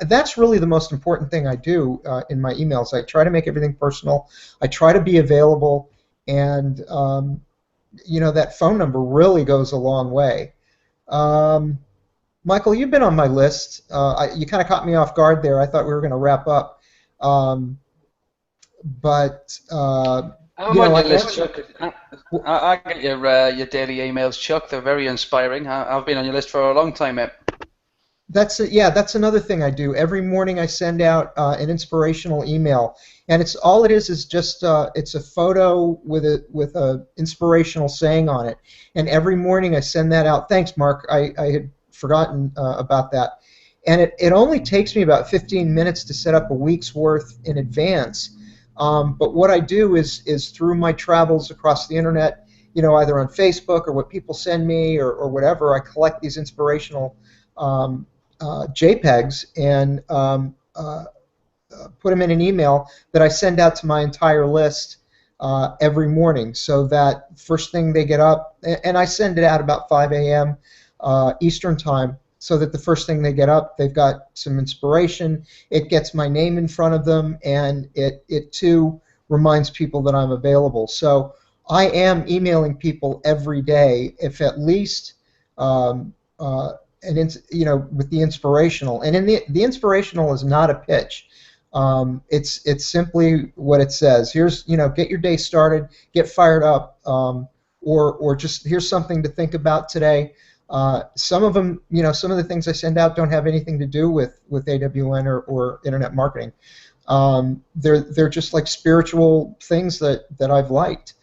that's really the most important thing I do in my emails. I try to make everything personal. I try to be available, and that phone number really goes a long way. Michael, you've been on my list. You kind of caught me off guard there. I thought we were going to wrap up. But I'm on your list, Chuck. I get your daily emails, Chuck. They're very inspiring. I've been on your list for a long time, mate. That's another thing I do. Every morning I send out an inspirational email, and all it is just it's a photo with a inspirational saying on it. And every morning I send that out. Thanks, Mark. I had forgotten about that. And it only takes me about 15 minutes to set up a week's worth in advance. But what I do is through my travels across the internet, either on Facebook or what people send me or whatever, I collect these inspirational JPEGs and put them in an email that I send out to my entire list every morning, so that first thing they get up, and I send it out about 5 a.m. Eastern time, so that the first thing they get up, they've got some inspiration. It gets my name in front of them, and it too reminds people that I'm available. So I am emailing people every day, if at least with the inspirational. And in the inspirational is not a pitch. It's simply what it says. Here's, get your day started, get fired up, or just here's something to think about today. Some of them, some of the things I send out don't have anything to do with AWN or internet marketing. They're just like spiritual things that I've liked.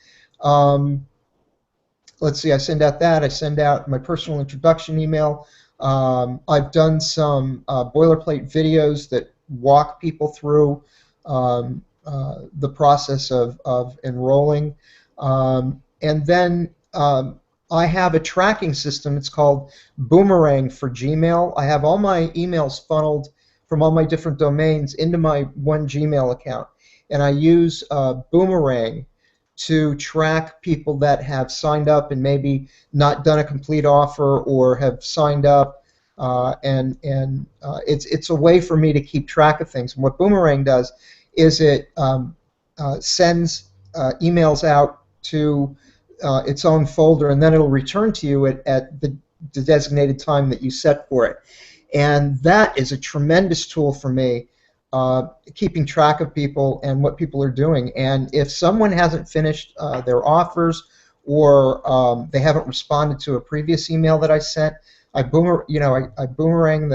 Let's see, I send out that. I send out my personal introduction email. I've done some boilerplate videos that walk people through the process of enrolling. And then I have a tracking system. It's called Boomerang for Gmail. I have all my emails funneled from all my different domains into my one Gmail account. And I use Boomerang to track people that have signed up and maybe not done a complete offer, or have signed up, and it's a way for me to keep track of things. And what Boomerang does is it sends emails out to its own folder, and then it'll return to you at the designated time that you set for it. And that is a tremendous tool for me, keeping track of people and what people are doing. And if someone hasn't finished their offers, or they haven't responded to a previous email that I sent, I boomerang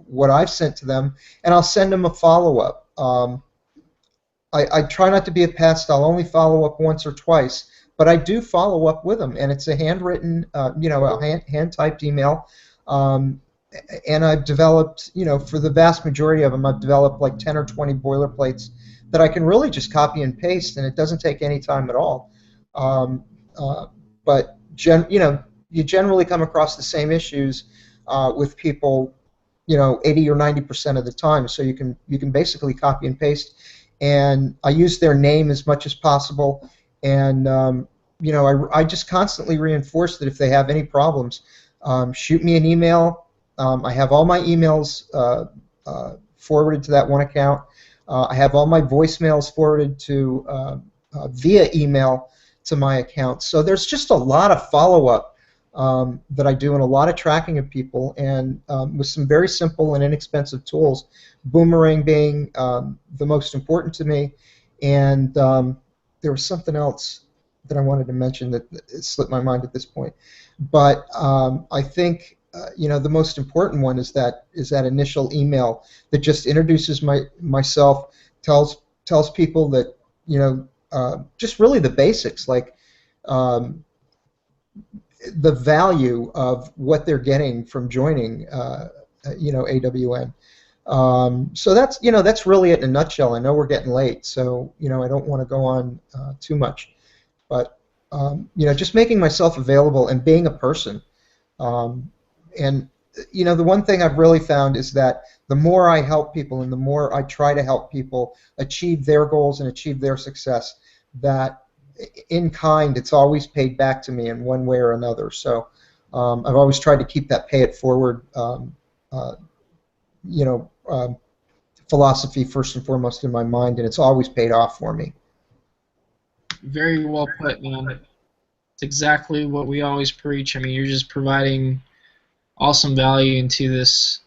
what I've sent to them, and I'll send them a follow-up. I try not to be a pest. I'll only follow up once or twice, but I do follow up with them, and it's a handwritten, a hand-typed email. And I've developed, for the vast majority of them, I've developed like 10 or 20 boilerplates that I can really just copy and paste, and it doesn't take any time at all. But you generally come across the same issues with people, 80 or 90% of the time. So you can basically copy and paste, and I use their name as much as possible, and I just constantly reinforce that if they have any problems, shoot me an email. I have all my emails forwarded to that one account. I have all my voicemails forwarded to via email to my account. So there's just a lot of follow-up that I do, and a lot of tracking of people, and with some very simple and inexpensive tools, Boomerang being the most important to me. And there was something else that I wanted to mention that slipped my mind at this point. But I think the most important one is that initial email that just introduces myself, tells people that just really the basics, like the value of what they're getting from joining AWN. So that's really it in a nutshell. I know we're getting late, so I don't want to go on too much, but just making myself available and being a person. And the one thing I've really found is that the more I help people and the more I try to help people achieve their goals and achieve their success, that in kind it's always paid back to me in one way or another. So I've always tried to keep that pay it forward philosophy first and foremost in my mind, and it's always paid off for me. Very well put, man. It's exactly what we always preach. I mean, you're just providing awesome value into this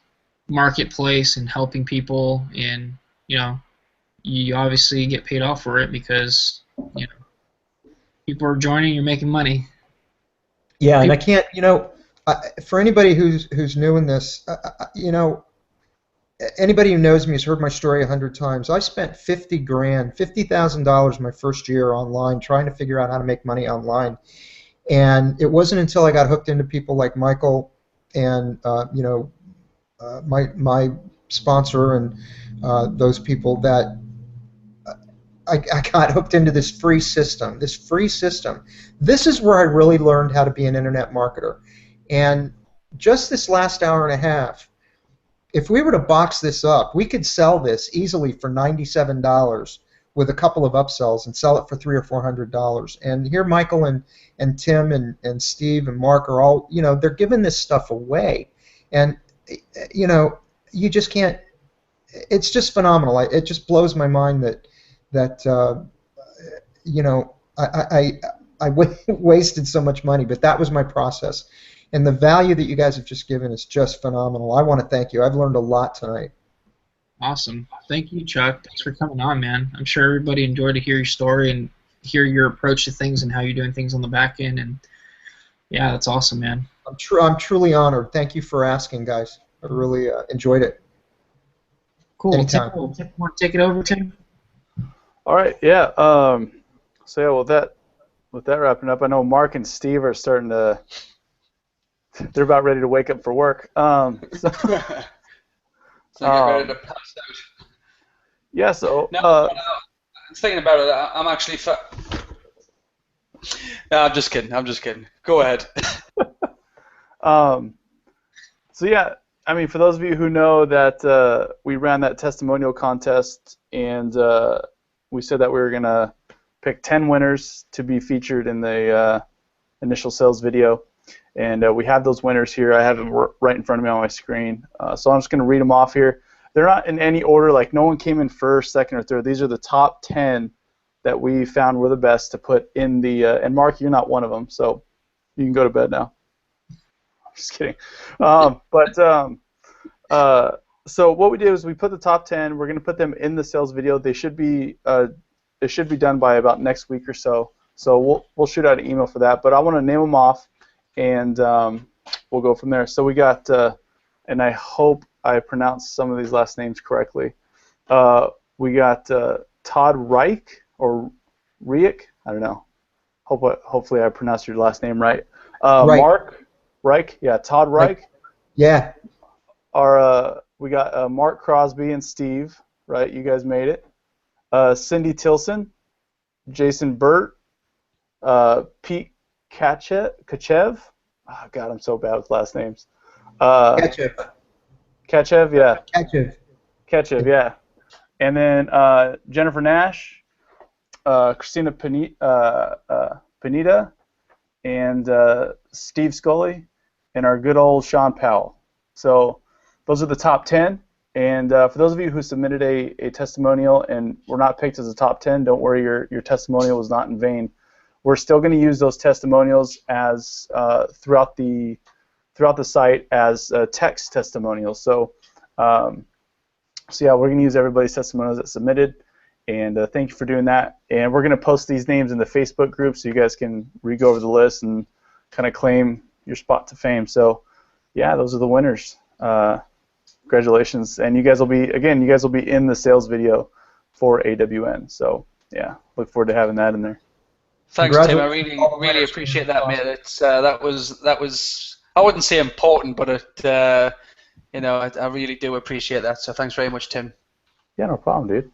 marketplace and helping people, and you obviously get paid off for it because people are joining, you're making money. Yeah, and I can't, for anybody who's new in this, anybody who knows me has heard my story 100 times. I spent $50,000 my first year online trying to figure out how to make money online, and it wasn't until I got hooked into people like Michael and my sponsor and those people that I got hooked into this free system. This is where I really learned how to be an internet marketer. And just this last hour and a half, if we were to box this up, we could sell this easily for $97 with a couple of upsells and sell it for $300 or $400. And here Michael and Tim and Steve and Mark are all, they're giving this stuff away. And, you just can't, it's just phenomenal. It just blows my mind that I wasted so much money, but that was my process. And the value that you guys have just given is just phenomenal. I want to thank you. I've learned a lot tonight. Awesome. Thank you, Chuck. Thanks for coming on, man. I'm sure everybody enjoyed to hear your story and hear your approach to things and how you're doing things on the back end. And yeah, that's awesome, man. I'm truly honored. Thank you for asking, guys. I really enjoyed it. Cool. Anytime. Want to take it over, Tim? All right. Yeah. So yeah, with that wrapping up, I know Mark and Steve are starting to. They're about ready to wake up for work. So get ready to pass out. Yeah. So. No, thinking about it, I'm actually. No, I'm just kidding. Go ahead. So yeah, I mean, for those of you who know that we ran that testimonial contest, and we said that we were gonna pick 10 winners to be featured in the initial sales video, and we have those winners here. I have them right in front of me on my screen, so I'm just gonna read them off here. They're not in any order, like no one came in first, second, or third. These are the top 10 that we found were the best to put in the. And Mark, you're not one of them, so you can go to bed now. I'm just kidding. So what we did is we put the top 10. We're going to put them in the sales video. They should be it should be done by about next week or so. So we'll shoot out an email for that. But I want to name them off, and we'll go from there. So we got, and I hope I pronounced some of these last names correctly. We got Todd Reich or Reich. I don't know. Hopefully I pronounced your last name right. Right. Mark Reich. Yeah, Todd Reich. Yeah. We got Mark Crosby and Steve, right? You guys made it. Cindy Tilson, Jason Burt, Pete Kachev. Oh, God, I'm so bad with last names. Kachev, yeah. Kachev, yeah. And then Jennifer Nash, Christina Panetta, and Steve Scully, and our good old Sean Powell. So those are the top 10. And for those of you who submitted a testimonial and were not picked as a top 10, don't worry, your testimonial was not in vain. We're still going to use those testimonials as throughout the site as text testimonials. So yeah, we're going to use everybody's testimonials that submitted. And thank you for doing that. And we're going to post these names in the Facebook group so you guys can re-go over the list and kind of claim your spot to fame. So yeah, those are the winners. Congratulations, and you guys will be in the sales video for AWN. So yeah, look forward to having that in there. Thanks, Tim. I really appreciate that, mate. It's that was I wouldn't say important, but it you know, I really do appreciate that. So thanks very much, Tim. Yeah, no problem, dude.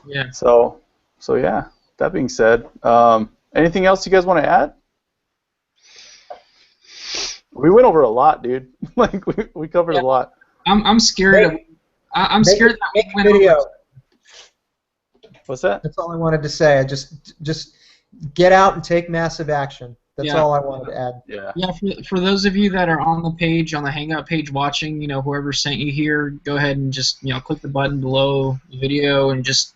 Yeah. So yeah. That being said, anything else you guys want to add? We went over a lot, dude. Like we covered a lot. I'm scared. I'm scared that we make went a video. over. What's that? That's all I wanted to say. I just get out and take massive action. That's all I wanted to add. Yeah. Yeah, for those of you that are on the page, on the Hangout page watching, you know, whoever sent you here, go ahead and just, you know, click the button below the video and just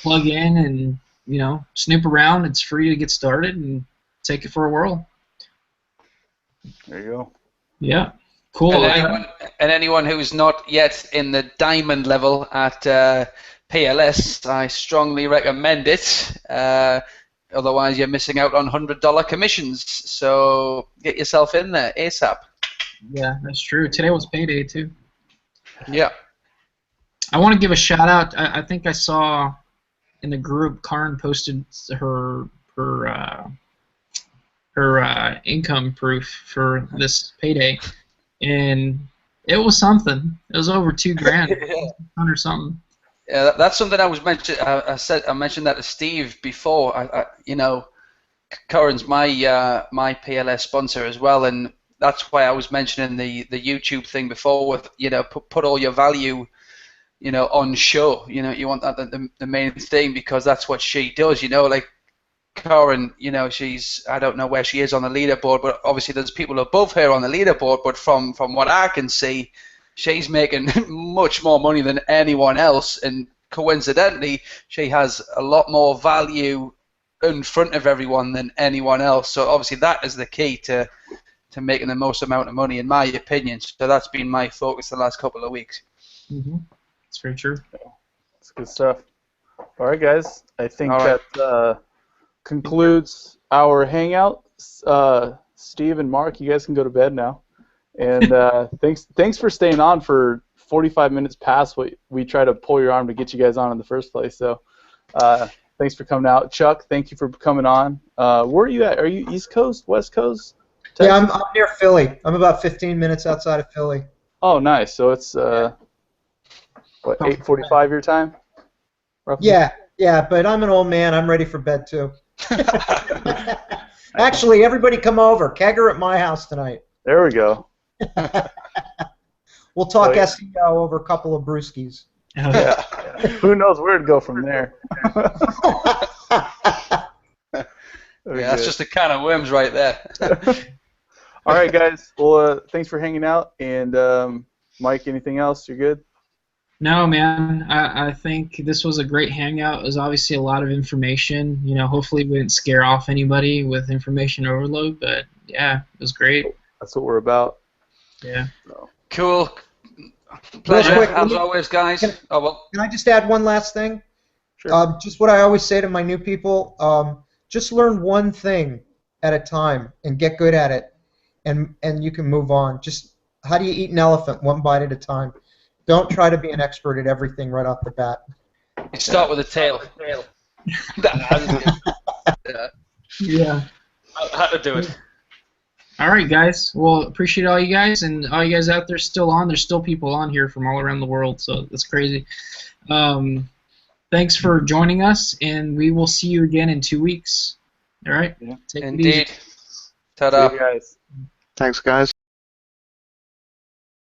plug in and, you know, snoop around. It's free to get started and take it for a whirl. There you go. Yeah. Cool. And anyone who's not yet in the diamond level at PLS, I strongly recommend it. Otherwise, you're missing out on $100 commissions. So get yourself in there ASAP. Yeah, that's true. Today was payday too. Yeah. I want to give a shout out. I think I saw in the group Karen posted her income proof for this payday, and it was something. It was over $2,000, or something. Yeah, that's something I was mentioned. I mentioned that to Steve before. You know, Corin's my PLS sponsor as well, and that's why I was mentioning the YouTube thing before. With, you know, put all your value, you know, on show. You know, you want that the main thing, because that's what she does. You know, like Corin, you know, I don't know where she is on the leaderboard, but obviously there's people above her on the leaderboard. But from what I can see, she's making much more money than anyone else, and coincidentally, she has a lot more value in front of everyone than anyone else. So obviously that is the key to making the most amount of money, in my opinion. So that's been my focus the last couple of weeks. Mm-hmm. That's very true. That's good stuff. All right, guys. I think All right. that concludes our hangout. Steve and Mark, you guys can go to bed now. And thanks for staying on for 45 minutes past what we tried to pull your arm to get you guys on in the first place. So thanks for coming out. Chuck, thank you for coming on. Where are you at? Are you East Coast, West Coast? Texas? Yeah, I'm near Philly. I'm about 15 minutes outside of Philly. Oh, nice. So it's, what, 8:45 your time? Roughly? Yeah, but I'm an old man. I'm ready for bed, too. Actually, everybody come over. Kegger at my house tonight. There we go. We'll talk SEO over a couple of brewskis. Yeah. Who knows where to go from there? Yeah, that's just a can of worms right there. All right, guys. Well, thanks for hanging out. And Mike, anything else? You're good? No, man. I think this was a great hangout. It was obviously a lot of information. You know, hopefully we didn't scare off anybody with information overload, but yeah, it was great. That's what we're about. Yeah. So. Cool. Pleasure, quick, as always, guys. Can I just add one last thing? Sure. Just what I always say to my new people, just learn one thing at a time and get good at it, and you can move on. Just how do you eat an elephant? One bite at a time. Don't try to be an expert at everything right off the bat. You start with a tail. Yeah. I had to do it. All right, guys. Well, appreciate all you guys, and all you guys out there still on. There's still people on here from all around the world, so that's crazy. Thanks for joining us, and we will see you again in 2 weeks. All right? Yeah. Take it easy. Indeed. Ta-da. See you guys. Thanks, guys.